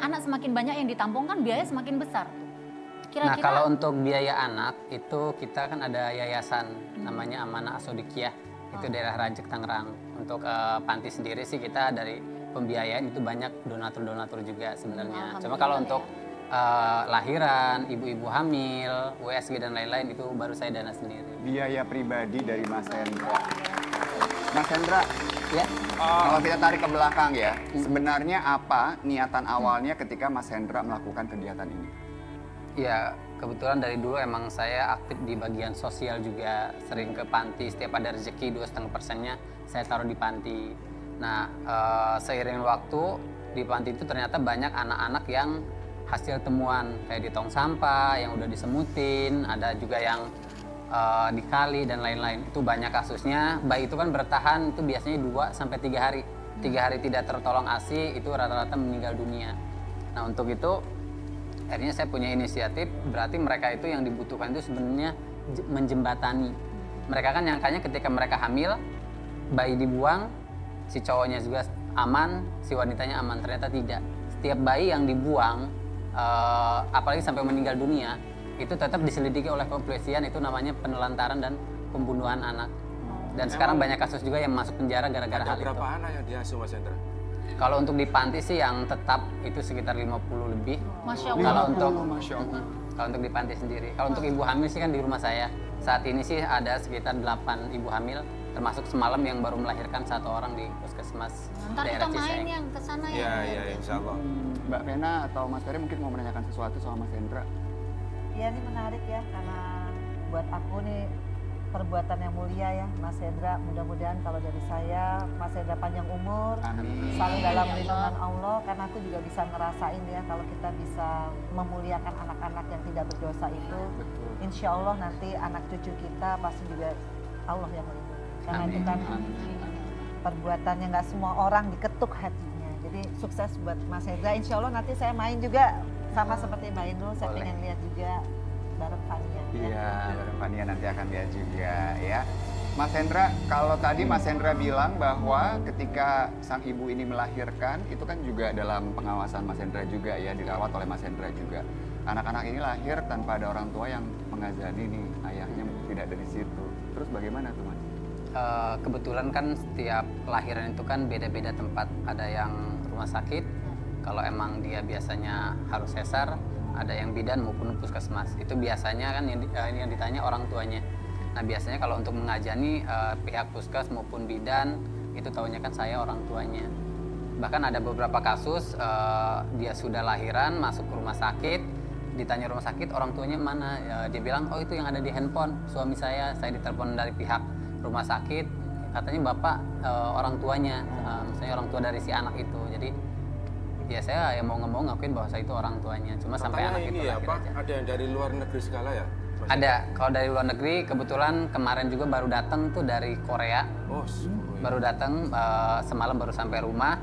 anak semakin banyak yang ditampung kan biaya semakin besar tuh. Nah, Kira-kira kalau untuk biaya anak itu kita kan ada yayasan namanya Amanah Asodikiah, itu daerah Rajek Tangerang. Untuk panti sendiri sih kita dari pembiayaan itu banyak donatur-donatur juga sebenarnya. Cuma kalau Alhamdulillah untuk lahiran, ibu-ibu hamil, USG dan lain-lain itu baru saya dana sendiri. Biaya pribadi dari Mas Hendra. Mas Hendra, Ya, kalau kita tarik ke belakang ya, sebenarnya apa niatan awalnya ketika Mas Hendra melakukan kegiatan ini? ya kebetulan dari dulu emang saya aktif di bagian sosial juga, sering ke panti, setiap ada rezeki 2,5%-nya saya taruh di panti. Nah, seiring waktu di panti itu ternyata banyak anak-anak yang hasil temuan kayak di tong sampah yang udah disemutin, ada juga yang di kali dan lain-lain. Itu banyak kasusnya. Bayi itu kan bertahan itu biasanya 2-3 hari. 3 hari tidak tertolong ASI itu rata-rata meninggal dunia. Nah, untuk itu akhirnya saya punya inisiatif, berarti mereka itu yang dibutuhkan itu sebenarnya menjembatani. Mereka kan nyangkanya ketika mereka hamil, bayi dibuang, si cowoknya juga aman, si wanitanya aman. Ternyata tidak. Setiap bayi yang dibuang, apalagi sampai meninggal dunia, itu tetap diselidiki oleh kepolisian, itu namanya penelantaran dan pembunuhan anak. Dan sekarang banyak kasus juga yang masuk penjara gara-gara Ada hal itu. berapa anak yang diasuh Mas Hendra? Kalau untuk di panti sih yang tetap itu sekitar 50 lebih. Masya Kalau Allah. untuk Masya Allah. kalau untuk di panti sendiri. Kalau untuk ibu hamil sih kan di rumah saya. Saat ini sih ada sekitar 8 ibu hamil, termasuk semalam yang baru melahirkan 1 orang di puskesmas Ntar kita daerah main Ciseeng. yang ke sana ya. Iya, iya, insya Allah. Mbak Vena atau Mas Ferry mungkin mau menanyakan sesuatu sama Mas Hendra. Ya ini menarik ya, karena buat aku nih perbuatan yang mulia ya Mas Hendra. Mudah-mudahan kalau dari saya, Mas Hendra panjang umur, Amin. selalu dalam lindungan Allah. Karena aku juga bisa ngerasain ya kalau kita bisa memuliakan anak-anak yang tidak berdosa itu. Betul. Insya Allah nanti anak cucu kita pasti juga Allah yang melindungi. Karena itu kan perbuatannya nggak semua orang diketuk hatinya. Jadi sukses buat Mas Hendra. Insya Allah nanti saya main juga sama seperti Mbak Inul. Saya Boleh. pengen lihat juga bareng Fania. Iya, bareng Fania nanti akan lihat juga ya. Mas Hendra, kalau tadi Mas Hendra bilang bahwa ketika sang ibu ini melahirkan, itu kan juga dalam pengawasan Mas Hendra juga ya, dirawat oleh Mas Hendra juga. Anak-anak ini lahir tanpa ada orang tua yang mengazani nih, ayahnya tidak ada di situ. Terus bagaimana tuh Mas? Kebetulan kan setiap kelahiran itu kan beda-beda tempat. Ada yang rumah sakit, kalau emang dia biasanya harus sesar, ada yang bidan maupun puskesmas. Itu biasanya kan yang ditanya orang tuanya. Nah, biasanya kalau untuk mengajani pihak puskes maupun bidan, itu taunya kan saya orang tuanya. Bahkan ada beberapa kasus dia sudah lahiran, masuk ke rumah sakit, ditanya rumah sakit orang tuanya mana, ya, dia bilang oh itu yang ada di handphone suami saya ditelepon dari pihak rumah sakit, katanya bapak orang tuanya, misalnya orang tua dari si anak itu. Jadi ya saya ya mau nggak mau ngakuin bahwa saya itu orang tuanya, cuma sampai Katanya anak ini itu ya lahir Pak, aja. ada yang dari luar negeri segala ya? Mas? Ada, kalau dari luar negeri kebetulan kemarin juga baru datang tuh dari Korea, Oh, baru datang semalam baru sampai rumah,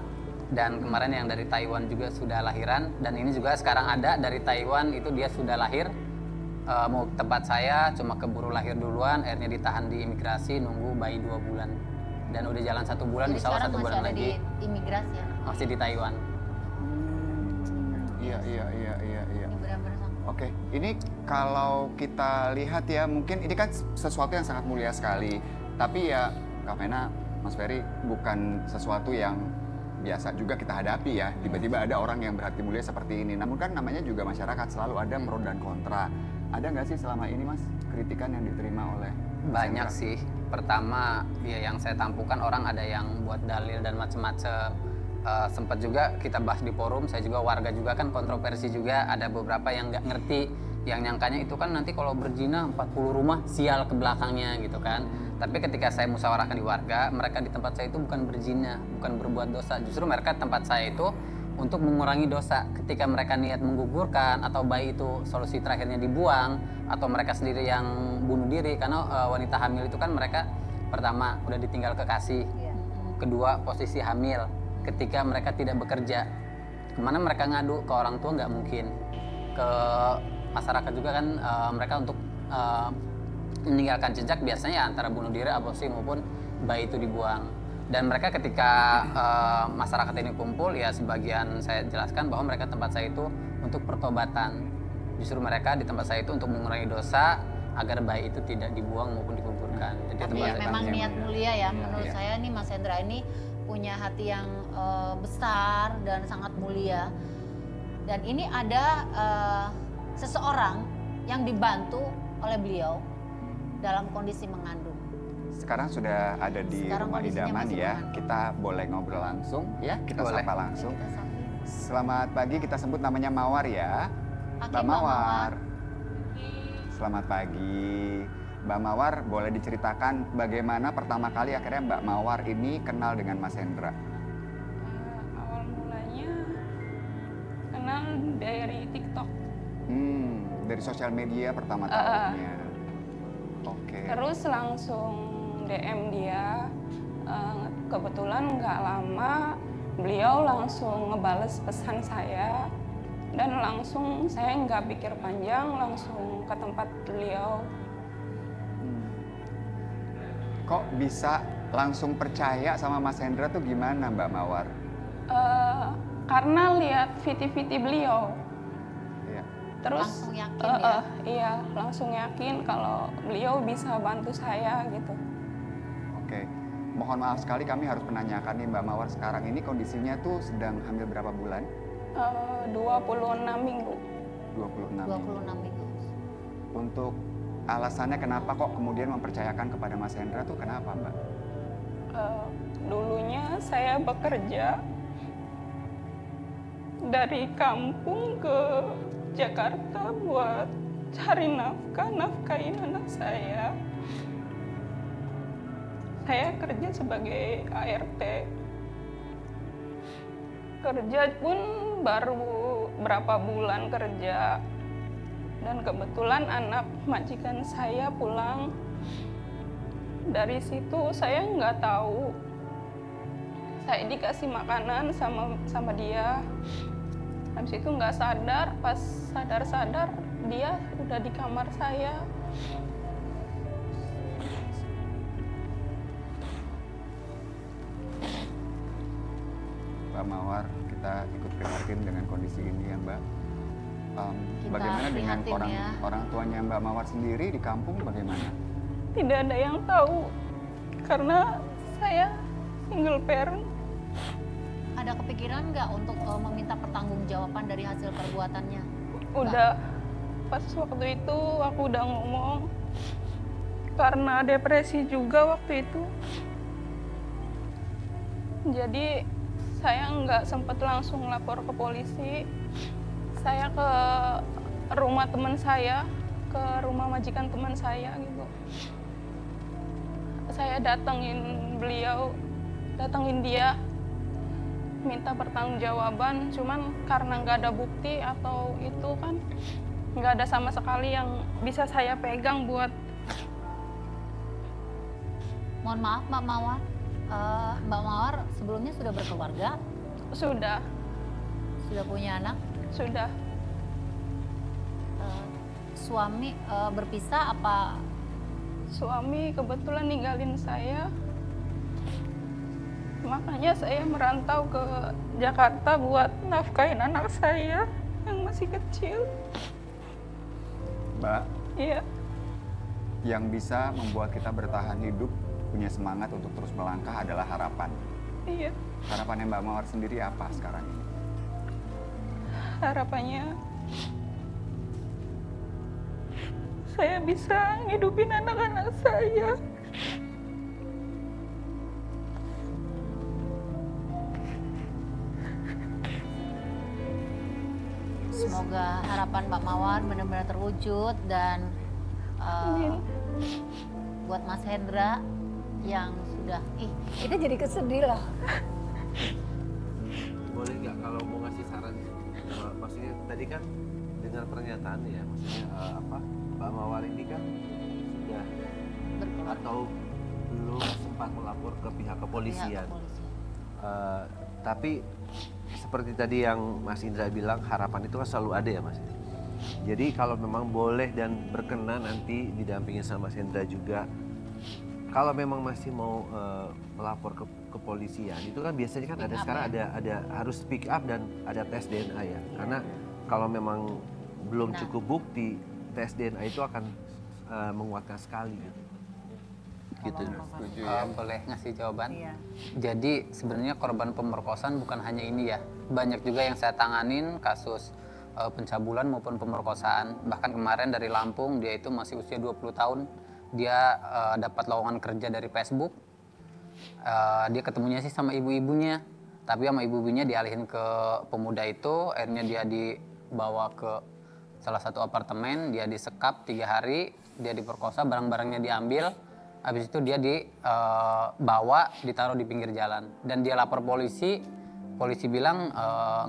dan kemarin yang dari Taiwan juga sudah lahiran, dan ini juga sekarang ada dari Taiwan itu dia sudah lahir, mau ke tempat saya cuma keburu lahir duluan, akhirnya ditahan di imigrasi nunggu bayi 2 bulan, dan udah jalan 1 bulan, Jadi insya Allah sekarang 1 masih bulan ada lagi di imigrasi ya? masih di Taiwan. Iya. Ini benar-benar sama. Oke, ini kalau kita lihat ya, mungkin ini kan sesuatu yang sangat mulia sekali. Tapi ya, Kak Vena, Mas Ferry, bukan sesuatu yang biasa juga kita hadapi ya. Tiba-tiba ada orang yang berhati mulia seperti ini. Namun kan namanya juga masyarakat, selalu ada pro dan kontra. Ada nggak sih selama ini, Mas, kritikan yang diterima oleh Banyak Sandra? sih. Pertama, ya yang saya tampukan orang ada yang buat dalil dan macam-macam. Sempat juga kita bahas di forum, saya juga warga juga kan kontroversi juga, ada beberapa yang nggak ngerti, yang nyangkanya itu kan nanti kalau berzina 40 rumah sial ke belakangnya gitu kan. Tapi ketika saya musyawarahkan di warga, mereka di tempat saya itu bukan berzina, bukan berbuat dosa, justru mereka tempat saya itu untuk mengurangi dosa. Ketika mereka niat menggugurkan atau bayi itu solusi terakhirnya dibuang, atau mereka sendiri yang bunuh diri, karena wanita hamil itu kan mereka pertama udah ditinggal kekasih, Iya. kedua posisi hamil, ketika mereka tidak bekerja, kemana mereka ngadu? Ke orang tua nggak mungkin, ke masyarakat juga kan, mereka untuk meninggalkan jejak biasanya antara bunuh diri, aborsi maupun bayi itu dibuang. Dan mereka ketika masyarakat ini kumpul, ya sebagian saya jelaskan bahwa mereka tempat saya itu untuk pertobatan. Justru mereka di tempat saya itu untuk mengurangi dosa agar bayi itu tidak dibuang maupun dikuburkan. Jadi Tapi tempat ya saya memang Iya, niat iya. mulia ya. Iya, Menurut iya. saya nih Mas Hendra ini punya hati yang besar dan sangat mulia. Dan ini ada seseorang yang dibantu oleh beliau dalam kondisi mengandung. Sekarang sudah ada di Sekarang Rumah kondisinya Idaman masih ya. aman. Kita boleh ngobrol langsung ya. Kita Boleh. sapa langsung. Kita sambil. Selamat pagi, kita sebut namanya Mawar ya. Oke, Mbak Mbak Mawar. Selamat pagi. Mbak Mawar, boleh diceritakan bagaimana pertama kali akhirnya Mbak Mawar ini kenal dengan Mas Hendra? Awal mulanya kenal dari TikTok. Dari sosial media pertama tahunya. Oke. Terus langsung DM dia. Kebetulan nggak lama beliau langsung ngebales pesan saya. Dan langsung saya nggak pikir panjang, langsung ke tempat beliau. Kok bisa langsung percaya sama Mas Hendra tuh gimana Mbak Mawar? Karena lihat VT-VT beliau. Iya. Terus Langsung yakin ya? Iya, langsung yakin kalau beliau bisa bantu saya gitu. Oke. Mohon maaf sekali kami harus menanyakan nih Mbak Mawar, sekarang ini kondisinya tuh sedang hamil berapa bulan? 26 minggu. 26 minggu. 26 minggu. Untuk alasannya kenapa kok kemudian mempercayakan kepada Mas Hendra tuh kenapa Mbak? Dulunya saya bekerja dari kampung ke Jakarta buat cari nafkahin anak saya. Saya kerja sebagai ART. Kerja pun baru berapa bulan kerja. Dan kebetulan anak majikan saya pulang. Dari situ saya nggak tahu. Saya dikasih makanan sama dia. Habis itu nggak sadar, pas sadar dia udah di kamar saya. Mbak Mawar, kita ikut prihatin dengan kondisi ini ya Mbak. Kita Bagaimana dengan prihatin ya. orang tuanya Mbak Mawar sendiri di kampung bagaimana? Tidak ada yang tahu karena saya single parent. Ada kepikiran nggak untuk meminta pertanggungjawaban dari hasil perbuatannya? Udah pas waktu itu aku udah ngomong karena depresi juga waktu itu. Jadi saya nggak sempat langsung lapor ke polisi. Saya ke rumah teman saya, ke rumah majikan teman saya gitu. Saya datengin dia, minta pertanggungjawaban, cuman karena nggak ada bukti atau itu kan nggak ada sama sekali yang bisa saya pegang buat. Mohon maaf Mbak Mawar, Mbak Mawar sebelumnya sudah berkeluarga? Sudah punya anak? Sudah. Suami berpisah apa? Suami kebetulan ninggalin saya. Makanya saya merantau ke Jakarta buat nafkahin anak saya yang masih kecil. Mbak, Iya. yang bisa membuat kita bertahan hidup, punya semangat untuk terus melangkah adalah harapan. Iya. Harapannya Mbak Mawar sendiri apa sekarang ini? Harapannya saya bisa ngidupin anak-anak saya. Semoga harapan Mbak Mawar benar-benar terwujud dan buat Mas Hendra yang sudah, kita jadi kesedih lah. Boleh nggak kalau mau ngasih saran, maksudnya tadi kan dengar pernyataan ya, maksudnya Mbak Mawar ini kan sudah atau belum sempat melapor ke pihak kepolisian. Tapi seperti tadi yang Mas Indra bilang, harapan itu kan selalu ada ya Mas. Jadi kalau memang boleh dan berkenan nanti didampingin sama Mas Indra juga, kalau memang masih mau melapor ke kepolisian, itu kan biasanya kan ada sekarang ada harus speak up dan ada tes DNA ya. Karena kalau memang belum cukup bukti, tes DNA itu akan menguatkan sekali gitu. Gitu. Setuju ya? Boleh ngasih jawaban? Iya. Jadi sebenarnya korban pemerkosaan bukan hanya ini ya. Banyak juga yang saya tanganin kasus pencabulan maupun pemerkosaan. Bahkan kemarin dari Lampung, dia itu masih usia 20 tahun. Dia dapat lowongan kerja dari Facebook. Dia ketemunya sih sama ibu-ibunya. Tapi sama ibu-ibunya dialihin ke pemuda itu. Akhirnya dia dibawa ke salah satu apartemen. Dia disekap 3 hari. Dia diperkosa, barang-barangnya diambil. Habis itu dia dibawa, ditaruh di pinggir jalan. Dan dia lapor polisi. Polisi bilang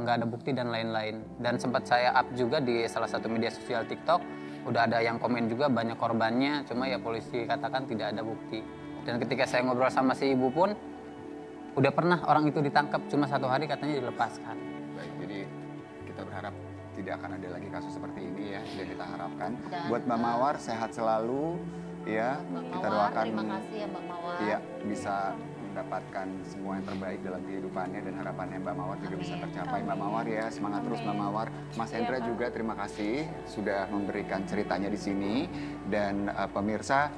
nggak ada bukti dan lain-lain. Dan sempat saya up juga di salah satu media sosial TikTok. Udah ada yang komen juga banyak korbannya. Cuma ya polisi katakan tidak ada bukti. Dan ketika saya ngobrol sama si ibu pun, udah pernah orang itu ditangkap. Cuma 1 hari katanya dilepaskan. Baik, jadi kita berharap tidak akan ada lagi kasus seperti ini ya. Dan kita harapkan Dan, buat Mbak Mawar sehat selalu ya. Mbak Kita Mawar, doakan terima kasih ya Mbak Mawar. iya bisa mendapatkan semua yang terbaik dalam kehidupannya dan harapannya Mbak Mawar juga bisa tercapai. Mbak Mawar ya, semangat terus Mbak Mawar. Mas Hendra juga terima kasih sudah memberikan ceritanya di sini dan pemirsa,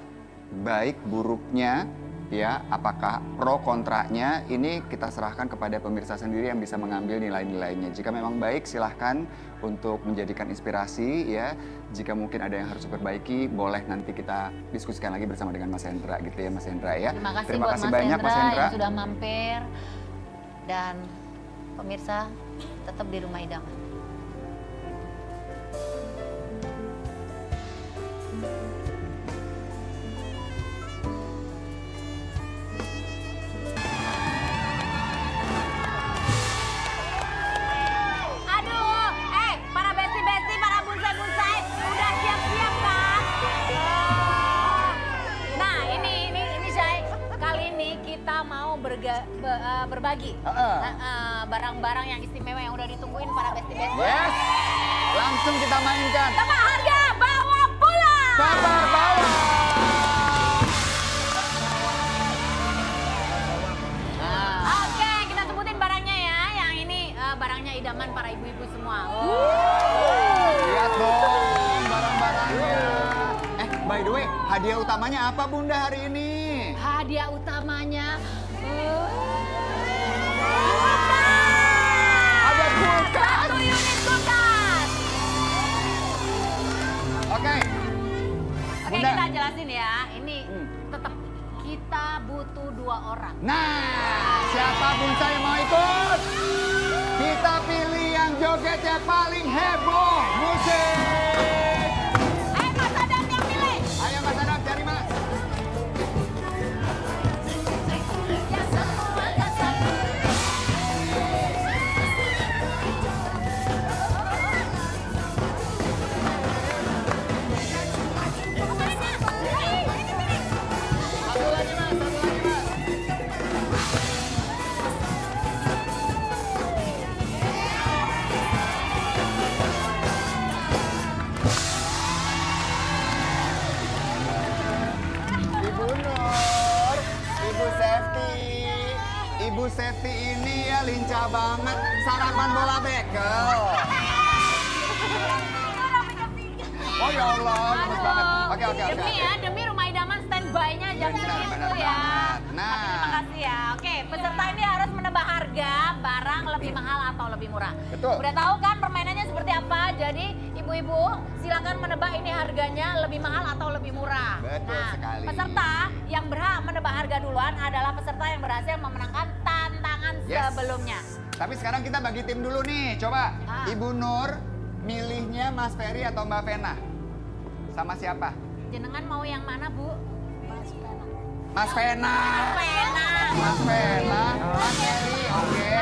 baik buruknya ya, apakah pro kontranya ini kita serahkan kepada pemirsa sendiri yang bisa mengambil nilai-nilainya. Jika memang baik silahkan untuk menjadikan inspirasi ya. Jika mungkin ada yang harus diperbaiki, boleh nanti kita diskusikan lagi bersama dengan Mas Hendra gitu ya Mas Hendra ya. Terima kasih buat banyak Mas Hendra yang sudah mampir. Dan pemirsa tetap di Rumah Idaman. Berbagi barang-barang yang istimewa yang udah ditungguin para besti-besti. Yes, langsung kita mainkan. Tebak harga, bawa pulang. Sabar bawa. Oke, kita sebutin barangnya ya. Yang ini barangnya idaman para ibu-ibu semua. Lihat dong barang-barangnya. By the way, hadiah utamanya apa Bunda hari ini? Hadiah utamanya Ada kulkas. 1 unit kulkas. Oke. Oke, Bunda. kita jelasin ya. Ini tetap kita butuh 2 orang. Nah, siapa Bunsa yang mau ikut? Kita pilih yang jogetnya paling heboh. Musik. ini ya lincah banget. Sarapan bola bekel. Oh ya Allah, gemes banget. Oke. Demi ya, demi Rumah Idaman standby-nya jam segitu bener ya. banget. Nah. Terima kasih ya. Oke, peserta ini harus menebak harga barang lebih mahal atau lebih murah. Betul. Udah tahu kan permainannya seperti apa? Jadi ibu-ibu silakan menebak ini harganya lebih mahal atau lebih murah. Betul sekali. Peserta yang berhak menebak harga duluan adalah peserta yang berhasil memenangkan tantangan sebelumnya. Tapi sekarang kita bagi tim dulu nih. Coba Ibu Nur milihnya Mas Ferry atau Mbak Vena? Sama siapa? Jenengan mau yang mana, Bu? Mas Vena. Mas Vena. Mas Ferry. Oke.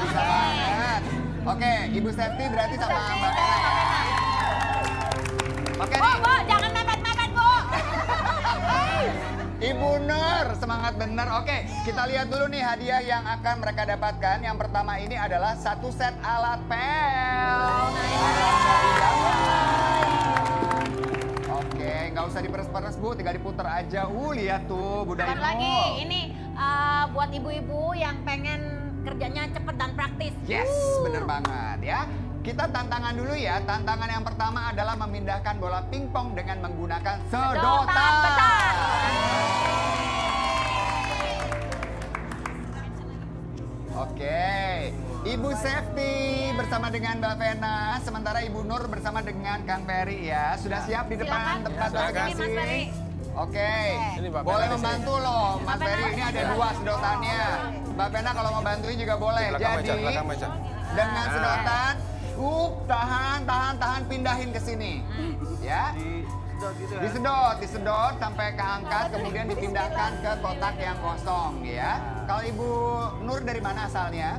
Bisa banget. Oke, Ibu Septi berarti sama Mbak Vena ya. Oke nih. Bu, jangan mepet-mepet, Bu. Ibu Nur, semangat bener. Oke, kita lihat dulu nih hadiah yang akan mereka dapatkan. Yang pertama ini adalah 1 set alat pel. Oke, nggak usah diperes-peres Bu, tinggal diputer aja. Lihat tuh, Bu Daimo. Bukan lagi, ini buat ibu-ibu yang pengen kerjanya cepet dan praktis. Yes, bener banget ya. Kita tantangan dulu ya. Tantangan yang pertama adalah memindahkan bola pingpong dengan menggunakan sedotan. besar. Oke, Ibu Septi bersama dengan Mbak Vena, sementara Ibu Nur bersama dengan Kang Ferry ya. Sudah siap di depan tempat masing-masing? Oke, Ini Mbak boleh Vena di membantu loh Mas Ferry, ini ada 2 sedotannya. Mbak Vena kalau mau bantuin juga boleh. Jadi belakang meja. dengan sedotan, tahan, pindahin ke sini. Ya. Disedot sampai keangkat, kemudian dipindahkan ke kotak yang kosong ya. Kalau Ibu Nur dari mana asalnya?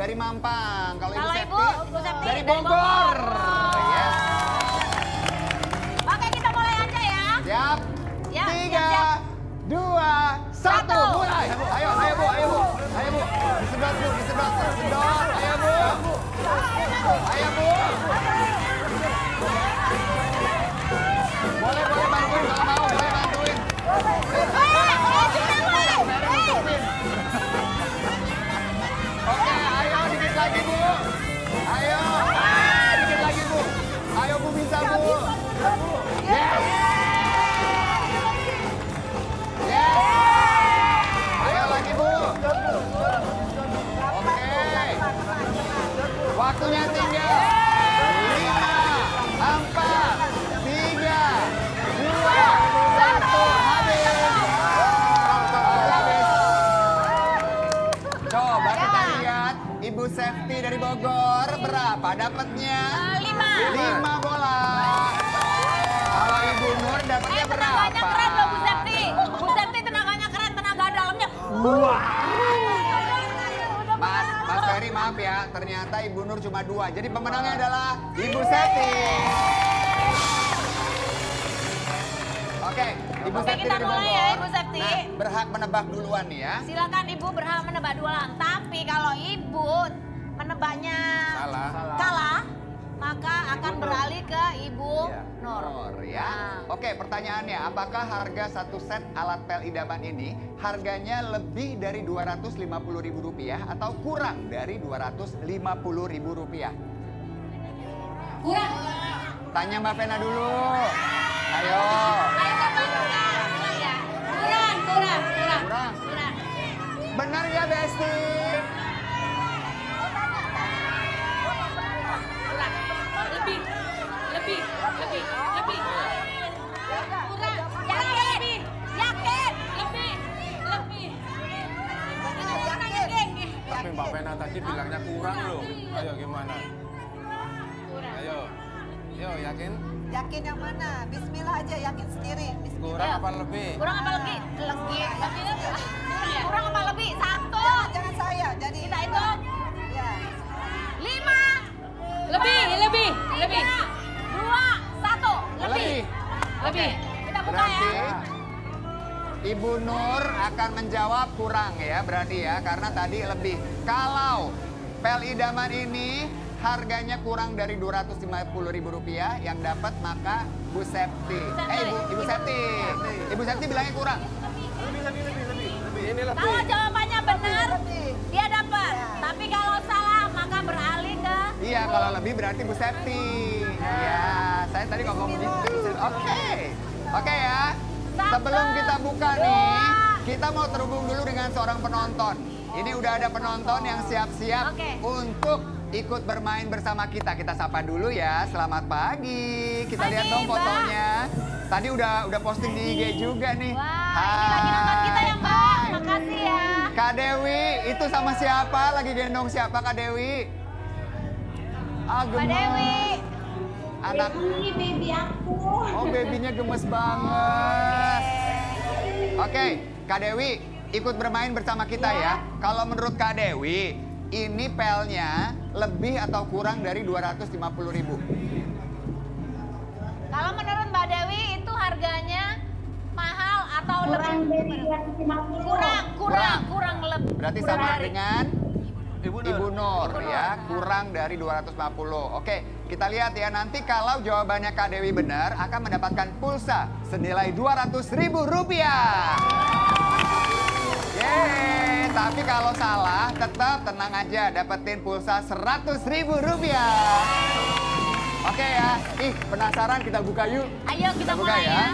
Dari Mampang. Kalau Ibu Septi? Dari Bogor. Yes. Oke, kita mulai aja ya. Siap. Ya, 3, 2, 1, mulai. Ayo Bu. Disedot. Ayo Bu. Boleh bantuin kalau mau, boleh bantuin. Oke, ayo dikit lagi Bu. Ayo. Dikit lagi Bu. Ayo Bu, bisa Bu. Yes. Ayo lagi Bu. Oke. Waktunya tinggal 5, 4, 3, 2, 1, habis. Coba kita lihat Ibu Septi dari Bogor berapa dapatnya? 5 bola. Kalau Ibu Nur dapatnya berapa? Tenaganya keren loh Bu Septi. Bu Septi tenaganya keren, tenaga dalamnya. Mas Ferry maaf ya, ternyata Ibu Nur cuma 2. Jadi pemenangnya adalah Ibu Septi. Oke, Ibu Septi kita dari mulai Bogor. ya, Ibu Septi. Nah, berhak menebak duluan nih ya. Silakan Ibu berhak menebak duluan. Tapi kalau Ibu menebaknya kalah, maka akan beralih ke Ibu Nur. Ya. Oke, pertanyaannya, apakah harga 1 set alat pel idaman ini harganya lebih dari Rp250.000 atau kurang dari Rp250.000? Kurang. Tanya Mbak Vena dulu. Ayo. Kurang. Benar ya, Besti? Lebih. Yakin. Lebih. Tapi Mbak Vena tadi bilangnya kurang loh. Ayo gimana? Ayo, yakin? Yakin yang mana? Bismillah aja, yakin sendiri. Bismillah. Kurang apa lebih? Kurang apa lebih? Kurang apa lebih? 1. Jangan saya, jadi Kita hitung. ya. 5. Lebih. 2, 1. Lebih. Kita buka Berarti ya. Ibu Nur akan menjawab kurang ya, berarti ya, karena tadi lebih. Kalau pel idaman ini harganya kurang dari Rp250.000 yang dapat maka Bu Septi. Ibu Septi. Ibu Septi bilangnya kurang. Ini lebih. Kalau jawabannya berarti Bu Septi. Ya, saya tadi ngomong gitu. Oke ya. Sebelum kita buka nih, kita mau terhubung dulu dengan seorang penonton. Ini udah ada penonton yang siap-siap untuk ikut bermain bersama kita. Kita sapa dulu ya. Selamat pagi. Kita lihat dong fotonya. Tadi udah posting di IG juga nih. Wah, ini lagi nonton kita ya Mbak. Makasih ya. Kak Dewi, itu sama siapa? Lagi gendong siapa Kak Dewi? Mbak Dewi. Anak. Ini baby aku. Oh, babynya gemes banget. Oke, Kak Dewi ikut bermain bersama kita ya. Kalau menurut Kak Dewi, ini pelnya lebih atau kurang dari 250.000? Kalau menurut Mbak Dewi itu harganya mahal atau Kurang dari lebih? 250. Kurang lebih. Berarti sama dengan Ibu Ibu Nur ya, kurang dari 250. Oke, kita lihat ya, nanti kalau jawabannya Kak Dewi benar akan mendapatkan pulsa senilai Rp200.000. Yeay, tapi kalau salah tetap tenang aja, dapetin pulsa Rp100.000. Oke ya, penasaran, kita buka yuk. Ayo kita buka mulai ya.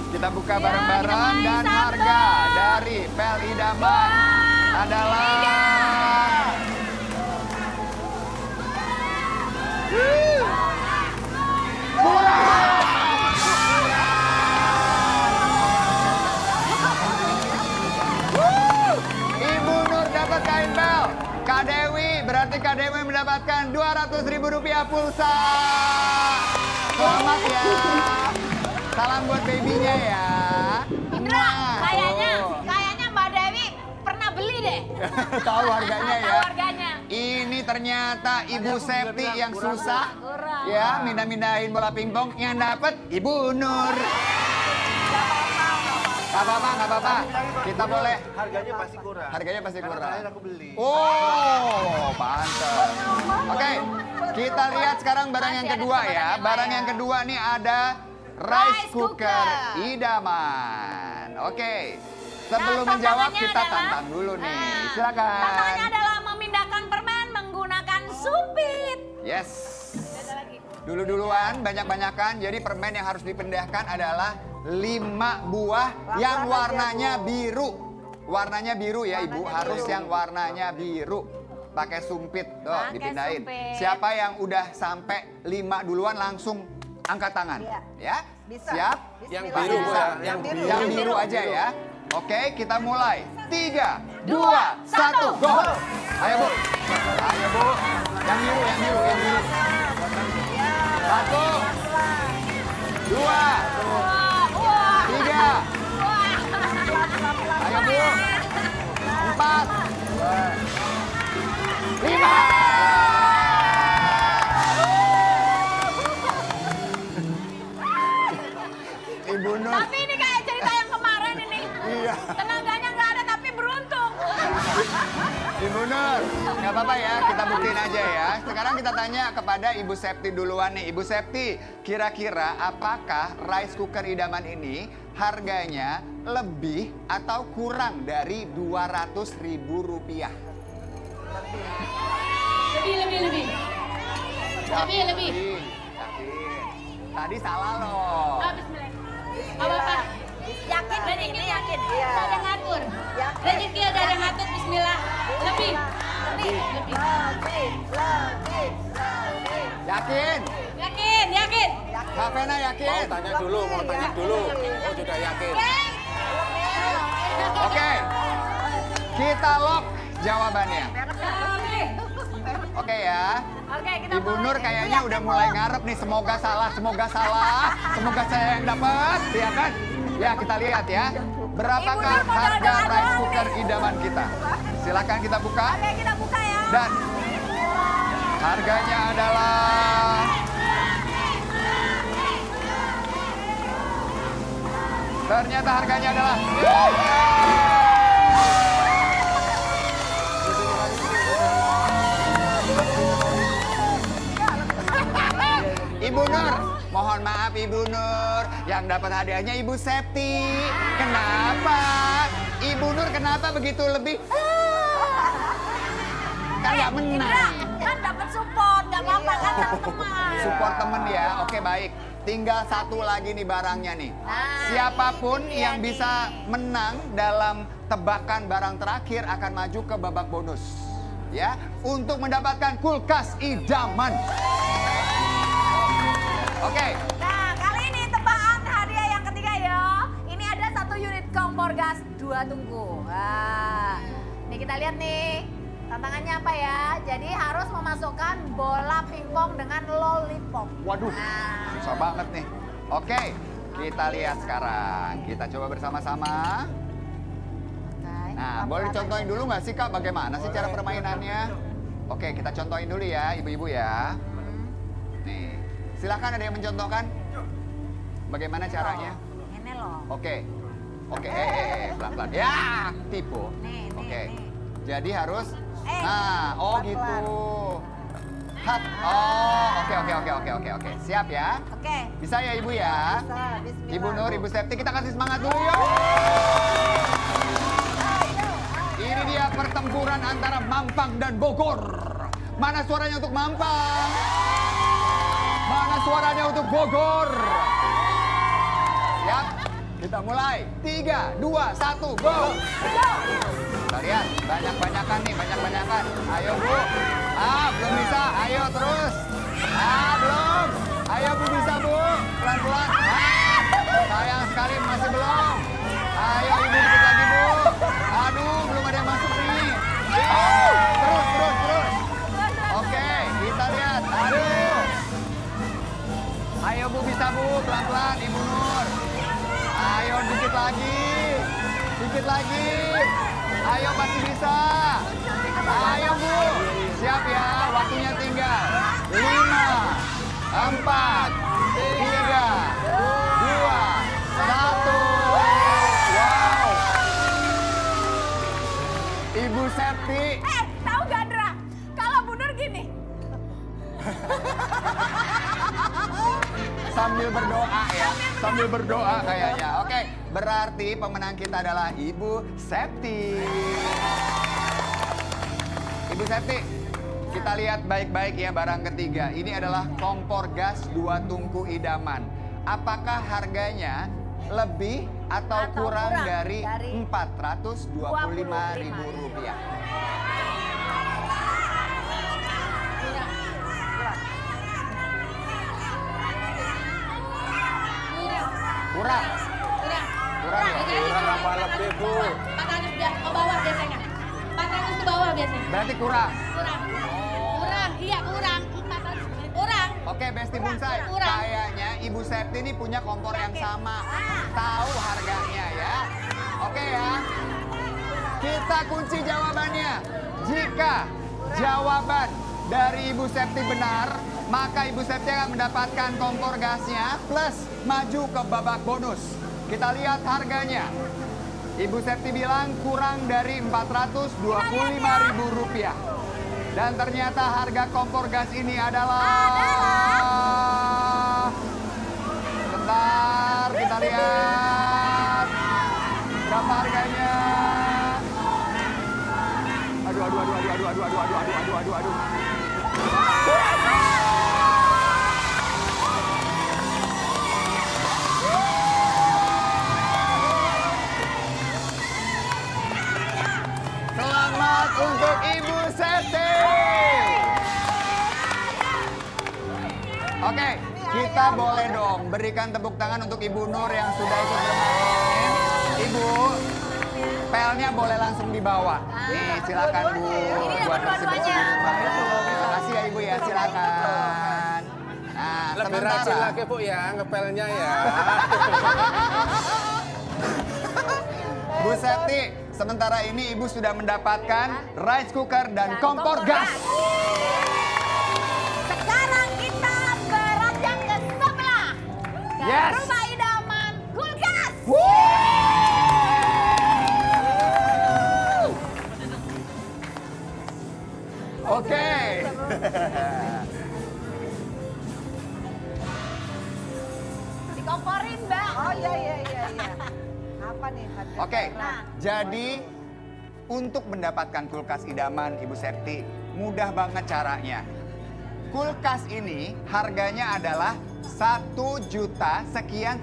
Kita buka Ya, bareng-bareng kita mulai. dan Satu. harga dari pel idaman adalah Ibu Nur dapat kain pel. Kak Dewi, berarti Kak Dewi mendapatkan Rp200.000 pulsa. Selamat ya. Salam buat babynya ya. Indra, kayaknya Tuh. Mbak Dewi pernah beli deh. Tahu harganya ya. Tahu harganya. Ini ternyata Ibu Septi yang susah. Kurang. Ya, mindah-mindahin bola pingpong, yang dapat Ibu Nur. Gak apa-apa. Kita boleh. Harganya pasti kurang. Harganya pasti Karena kurang. terakhir aku beli. Oh, pantes. Oke, kita lihat sekarang barang yang Masih ada kedua kesempatan ya. yang Barang lain. yang kedua nih ada rice cooker idaman. Oke, sebelum Nah, menjawab tantangannya kita adalah- tantang dulu nih. Nah, Silakan. Tantangannya adalah memindahkan permen menggunakan sumpit. Yes. Dulu-duluan, banyak-banyakan. Jadi permen yang harus dipindahkan adalah 5 buah yang warnanya biru. Warnanya biru ya Ibu, harus yang warnanya biru. Pakai sumpit, tuh Pakai dipindahin. sumpit. Siapa yang udah sampai 5 duluan langsung angkat tangan. Iya. Ya, Bisa. siap? Yang Bismillah. biru, Bu, ya. Yang biru. Yang biru aja ya. Oke, kita mulai. 3, 2, 1, go! Ayo Bu. Ayo Bu. Yang biru. 1, 2, 3. Ayo Bu. 4, 5. Ibu Nur. Tapi ini kayak cerita yang kemarin ini. Iya. Tenaganya nggak ada tapi beruntung. Ibu Nur, nggak apa-apa ya, kita buktiin aja ya. Sekarang kita tanya kepada Ibu Septi duluan nih. Ibu Septi, kira-kira apakah rice cooker idaman ini harganya lebih atau kurang dari Rp200.000? Lebih. Yakin. Tadi salah loh. Bismillah. Apa? Yakin ini yakin. Iya. Udah ada ngatur. Yakin. Rezeki udah ada ngatur. Bismillah. Lebih. Yakin? Yakin. Kak Vena yakin? Mau tanya dulu. Oh, sudah yakin. Oke. Kita lock jawabannya. Oke ya. Oke, kita Ibu mulai. Nur kayaknya udah mulai ngarep nih, semoga salah. Semoga saya yang dapat, ya kan? Ya, kita lihat ya. Berapakah Ibu Nur mau harga jalan-jalan rice doang cooker nih. idaman kita? Silakan kita buka. Oke, kita buka ya. Dan harganya adalah ternyata harganya adalah Ibu Nur. Mohon maaf Ibu Nur, yang dapat hadiahnya Ibu Septi. Kenapa? Ibu Nur kenapa begitu lebih? Kan nggak Indra, menang. kan dapat support, nggak apa-apa kan teman-teman. Support temen ya, oke baik. Tinggal satu lagi nih barangnya nih. Siapapun ini dia yang bisa menang dalam tebakan barang terakhir akan maju ke babak bonus. Ya, untuk mendapatkan kulkas idaman. Oke. Nah, kali ini tebakan hadiah yang ketiga ya. Ini ada 1 unit kompor gas 2 tungku. Nah, ini kita lihat nih. Tantangannya apa ya? Jadi harus memasukkan bola pingpong dengan lollipop. Waduh, Nah. susah banget nih. Oke, kita lihat sekarang. Kita coba bersama-sama. Nah, boleh dicontohin dulu nggak sih Kak bagaimana sih cara permainannya? Oke, kita contohin dulu ya ibu-ibu ya. Nih, silakan ada yang mencontohkan. Bagaimana caranya? Ini loh. Oke, pelan-pelan. Ya, tipu. Nih, Oke, nih. jadi harus. Eh, Nah, oh pelan-pelan. gitu. Hat. Oh, oke. Siap ya? Oke. Bisa ya ibu ya? Bisa, bismillah. Ibu Nur, Ibu Septi, kita kasih semangat dulu yuk. Ini dia pertempuran antara Mampang dan Bogor. Mana suaranya untuk Mampang? Mana suaranya untuk Bogor? Siap? Kita mulai. 3, 2, 1, go! Kita lihat, banyak-banyakan nih, banyak-banyakan. Ayo Bu. Belum bisa. Ayo terus. Belum. Ayo Bu, bisa Bu. Pelan-pelan. Sayang sekali masih belum. Ayo Ibu dikit lagi Bu. Aduh, belum ada yang masuk nih. Terus. Oke, kita lihat. Aduh. Ayo Bu, bisa Bu. Pelan-pelan Ibu Nur. Ayo dikit lagi. Dikit lagi. Ayo pasti bisa. Ayo Bu. Siap ya, waktunya tinggal. 5, 4, 3, 2, 1. Wow. Ibu Septi. Tahu gak Dra? Kalau Bu Nur gini. Sambil berdoa ya. Sambil berdoa kayaknya. Oke, berarti pemenang kita adalah Ibu Septi. Ibu Septi, kita lihat baik-baik ya barang ketiga. Ini adalah kompor gas 2 tungku idaman. Apakah harganya lebih atau kurang dari Rp425.000? Kurang. Kurang ya? Kurang apa lebih, Bu? 400 ke bawah biasanya. 400 ke bawah biasanya. Berarti kurang. Kurang, iya kurang. 400 kurang. Oke, Besti Bonsai. Kurang. Kayaknya Ibu Septi ini punya kompor yang sama. Tahu harganya ya. Oke ya. Kita kunci jawabannya. Jika jawaban dari Ibu Septi benar, maka Ibu Septi akan mendapatkan kompor gasnya plus maju ke babak bonus. Kita lihat harganya. Ibu Septi bilang kurang dari Rp425.000. Dan ternyata harga kompor gas ini adalah... Bentar, kita lihat. Berapa harganya? Aduh. Selamat untuk Ibu Septi. Oke, kita boleh dong berikan tepuk tangan untuk Ibu Nur yang sudah ikut bermain. Ibu, pelnya boleh langsung dibawa. Nih, silakan Bu. Buat bersih-bersih di rumah. Terima kasih ya Ibu ya, silakan. Nah, Lebih rajin lagi Bu ya, ngepelnya ya. Bu Septi, sementara ini Ibu sudah mendapatkan rice cooker dan kompor gas. Sekarang kita beranjak ke sebelah. Ke Yes. rumah idaman kulkas. Oke. Dikomporin, Bang. Oh iya. Apa nih harga? Oke, Nah. jadi untuk mendapatkan kulkas idaman Ibu Septi, mudah banget caranya. kulkas ini harganya adalah 1 juta sekian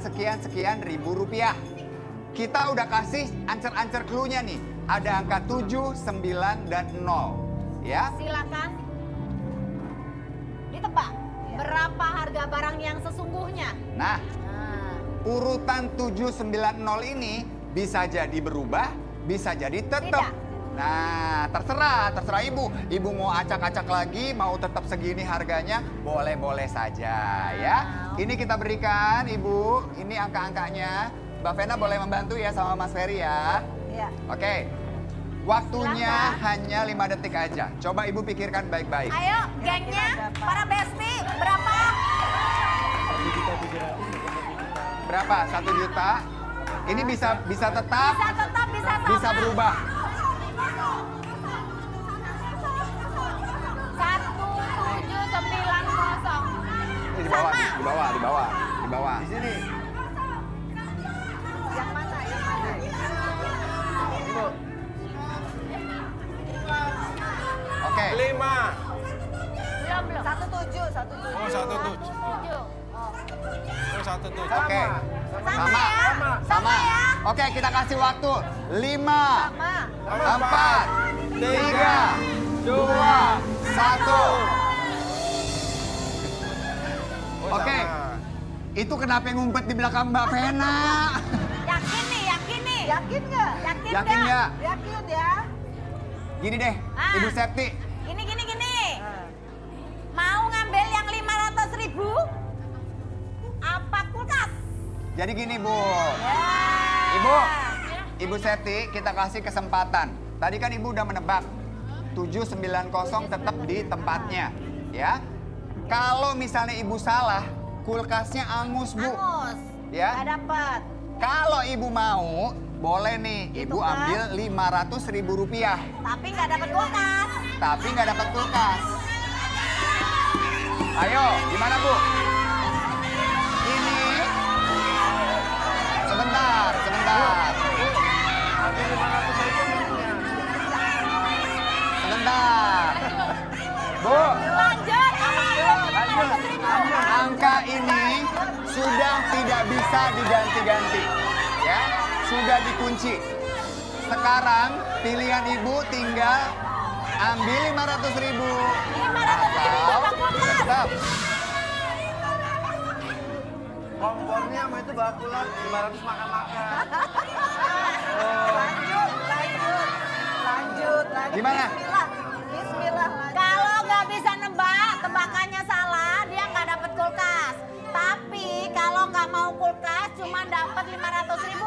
ribu rupiah. Kita udah kasih ancer-ancer clue-nya nih. Ada angka 7, 9, dan 0. Ya. Silakan ditebak berapa harga barang yang sesungguhnya. Nah, urutan 790 ini bisa jadi berubah, bisa jadi tetap. Tidak. Nah, terserah Ibu. Ibu mau acak-acak lagi, mau tetap segini harganya, boleh-boleh saja ya. Ini kita berikan Ibu, ini angka-angkanya. Mbak Vena boleh membantu ya sama Mas Ferry ya. Iya. Oke. Waktunya Silakan. hanya 5 detik aja. Coba Ibu pikirkan baik-baik. Ayo, gengnya, para besti, berapa? Berapa? 1 juta? Ini bisa tetap, Bisa tetap, bisa sama. bisa berubah. 1790. Di bawah, Sama. di bawah. Di sini. Yang mana? Yang mana? Ibu. Oke. 5. Belum. 17. Oh, 17. 7. Oh, 17. Oke. Sama ya? Sama ya? Oke, kita kasih waktu. 5, Sama. 4, 3, 2, 1. Oh, Oke. sama. Itu kenapa ngumpet di belakang Mbak Vena? Yakin nih. Yakin nggak? Yakin nggak? Yakin ya. Gini deh, Ibu Septi. Gini. Mau ngambil yang 500.000? Apa kulkas? Jadi gini Bu. Ya. Ibu Septi, kita kasih kesempatan. Tadi kan Ibu udah menebak. 790 tetap di tempatnya. Ya. Kalau misalnya Ibu salah, kulkasnya angus Bu. Angus. Ya. Gak dapet. Kalau Ibu mau, boleh nih Ibu Ditukar. ambil 500.000 rupiah. Tapi nggak dapet kulkas. Tapi nggak dapat kulkas. Ayo, gimana Bu? Ini. Sebentar. Ambil 500 ribu minumnya. Sebentar. Bu, Lanjut. angka ini sudah tidak bisa diganti-ganti. Ya, sudah dikunci. Sekarang pilihan Ibu tinggal ambil 500.000. 500.000 bapak kulkas. Tetap. Kompornya sama itu bawa pulang 500 makan-makan. Lanjut. Gimana? Bismillah. Kalau nggak bisa nebak, tebakannya salah, dia nggak dapet kulkas. Tapi kalau nggak mau kulkas, cuma dapat 500.000.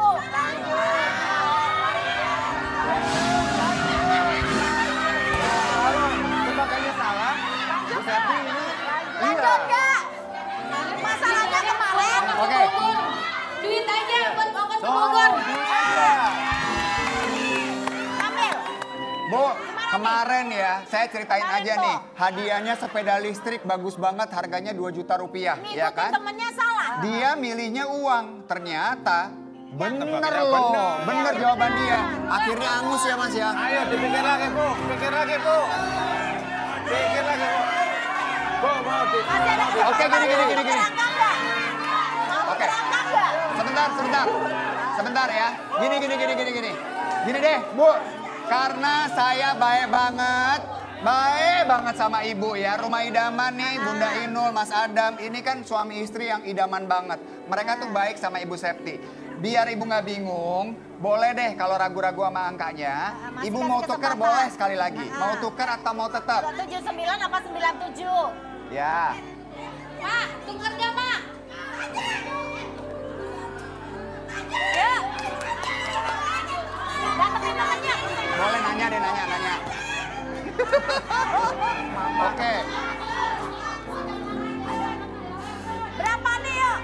Kalau tebakannya salah, Bu Septi ini. Lanjut nggak? Masalahnya kemarin. Oke. Duit aja buat ongkos ke Oh, Bogor. Ambil. Bu, kemarin ya, saya ceritain Kemarin aja tuh. nih, hadiahnya sepeda listrik bagus banget, harganya 2 juta rupiah, Ngikutin ya kan? temennya salah. Dia milihnya uang, ternyata bener Tebakannya loh, bener. bener jawaban dia. Akhirnya angus ya Mas ya. Ayo dipikir lagi, Bu. Pikir lagi, Bu. Pikir lagi, Bu. Bu, mau di... Masih ada Oke, gini. Berangkat nggak? Mau Oke. berangkat nggak? Sebentar ya. Gini. Gini deh, Bu. Karena saya baik banget sama Ibu ya. Rumah idaman nih, Bunda Inul, Mas Adam. Ini kan suami istri yang idaman banget. Mereka tuh baik sama Ibu Septi. Biar Ibu nggak bingung, boleh deh kalau ragu-ragu sama angkanya. Masih Ibu kasih mau tuker kesempatan. boleh sekali lagi. Mau tuker atau mau tetap? 79 apa 97? Ya. Pak, tuker nggak, Pak? Ya. Datengin temennya. Boleh nanya. Oke. Berapa nih yuk?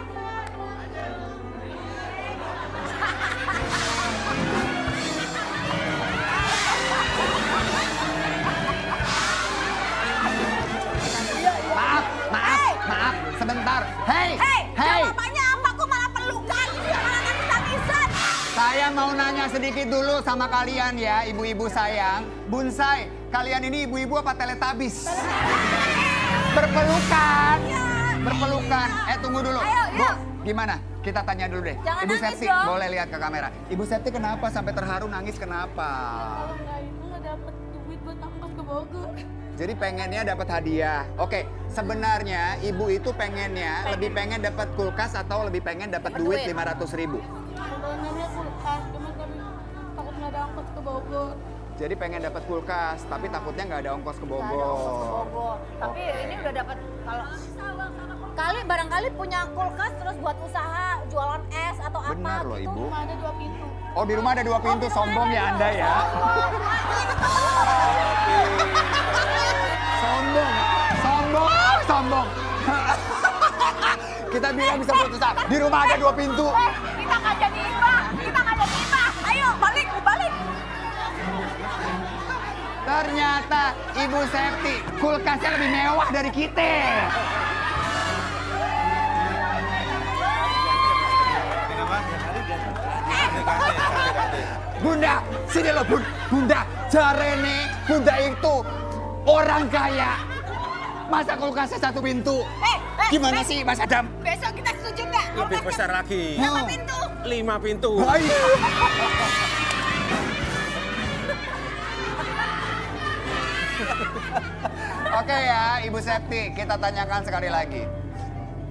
Maaf, sebentar. Hei, Jawabannya apa? Kok malah pelukan? Malah nangis-nangisan. Saya mau nanya sedikit dulu sama kalian ya, ibu-ibu sayang. Bunsai, kalian ini ibu-ibu apa teletabis? berpelukan. Berpelukan. Tunggu dulu. Ayo, Bu, yuk. gimana? Kita tanya dulu deh. Jangan Ibu nangis Septi, dong. boleh lihat ke kamera. Ibu Septi kenapa sampai terharu nangis kenapa? Kalau nggak itu nggak dapet duit buat ongkos ke Bogor. Jadi pengennya dapat hadiah. Oke, sebenarnya ibu itu pengennya lebih pengen dapat kulkas atau lebih pengen dapat duit 500.000? Pengennya kulkas, cuma tapi takut nggak ada ongkos ke Bogor. Jadi pengen dapat kulkas, tapi takutnya nggak ada ongkos ke Nggak ada ongkos ke Bogor. Bogor. Tapi ini udah dapat kalau barangkali punya kulkas terus buat usaha jualan es atau apa Benar loh, gitu. Ibu. Cuma ada 2 pintu. Oh, di rumah ada 2 pintu, sombong ya Anda ya. Sombong, sombong. Kita bilang bisa berusaha. Di rumah ada 2 pintu. Kita nggak jadi iba. Ayo balik. Ternyata Ibu Septi kulkasnya lebih mewah dari kita. Bunda, sini loh Bunda. Jarene Bunda itu orang kaya. Masa kulkasnya 1 pintu? Gimana sih Mas Adam? Besok kita setuju nggak? Lebih besar lagi. Oh. 5 pintu. Baik. Oke ya, Ibu Septi, kita tanyakan sekali lagi.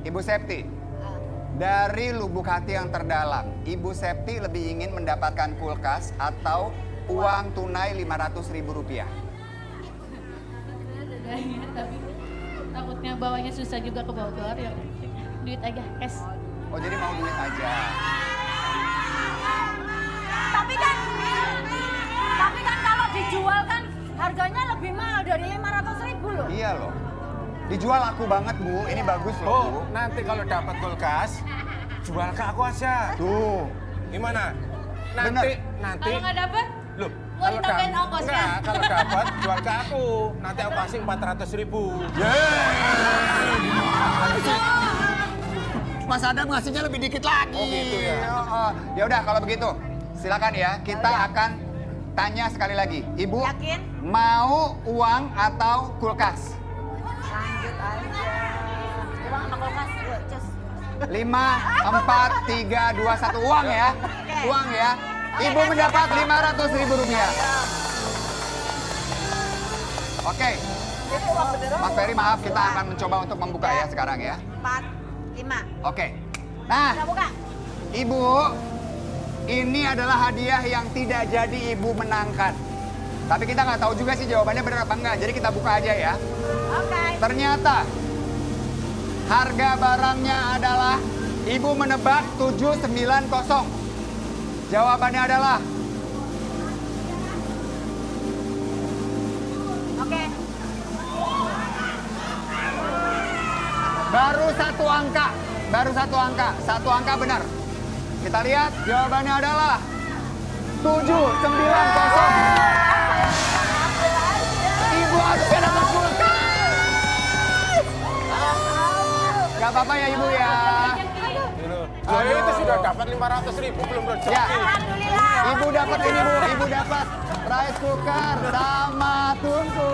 Ibu Septi, dari lubuk hati yang terdalam, Ibu Septi lebih ingin mendapatkan kulkas atau uang tunai Rp500.000? Tapi takutnya bawanya susah juga ke Bogor, ya duit aja, cash. Oh, jadi mau duit aja. Tapi kan kalau dijual kan harganya lebih mahal dari 500.000 loh. Iya loh. Dijual laku banget, Bu. Ini bagus loh, Oh, Bu. nanti kalau dapat kulkas, jual ke aku aja. Tuh. Gimana? Bener. Nanti. Kalau nggak dapet, Loh, mau ditambahin ongkosnya? Enggak, kalau dapat jual ke aku. Nanti aku kasih 400.000. Mas Adam ngasihnya lebih dikit lagi. Oh, gitu ya. Ya udah kalau begitu, silakan ya. Kita akan tanya sekali lagi. Ibu, Yakin? mau uang atau kulkas? Lanjut aja. Uang sama kulkas, yuk cus. 5, 4, 3, 2, 1. Uang ya. Uang ya. Ibu mendapat Rp500.000. Oke. Itu uang beneran. Mas Ferry maaf, kita akan mencoba untuk membuka ya sekarang ya. 4, 5. Oke. Nah, Kita buka. Ibu, ini adalah hadiah yang tidak jadi Ibu menangkan. Tapi kita nggak tahu juga sih jawabannya benar apa enggak. Jadi kita buka aja ya. Oke. Ternyata harga barangnya adalah Ibu menebak 790. Jawabannya adalah Oke. baru 1 angka. Baru 1 angka. 1 angka benar. Kita lihat jawabannya adalah 790. Ibu harusnya dapat kulkas. Gak apa-apa ya Ibu ya. Loh, itu sudah dapat 500.000 belum rezeki. Ya. Alhamdulillah. Ibu dapat ini Bu, Ibu dapat rice cooker sama tungku.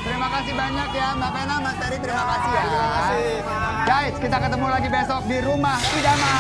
Terima kasih banyak ya Mbak Pena, Mas Ferry, terima kasih ya. Terima kasih. Guys, kita ketemu lagi besok di Rumah Idaman.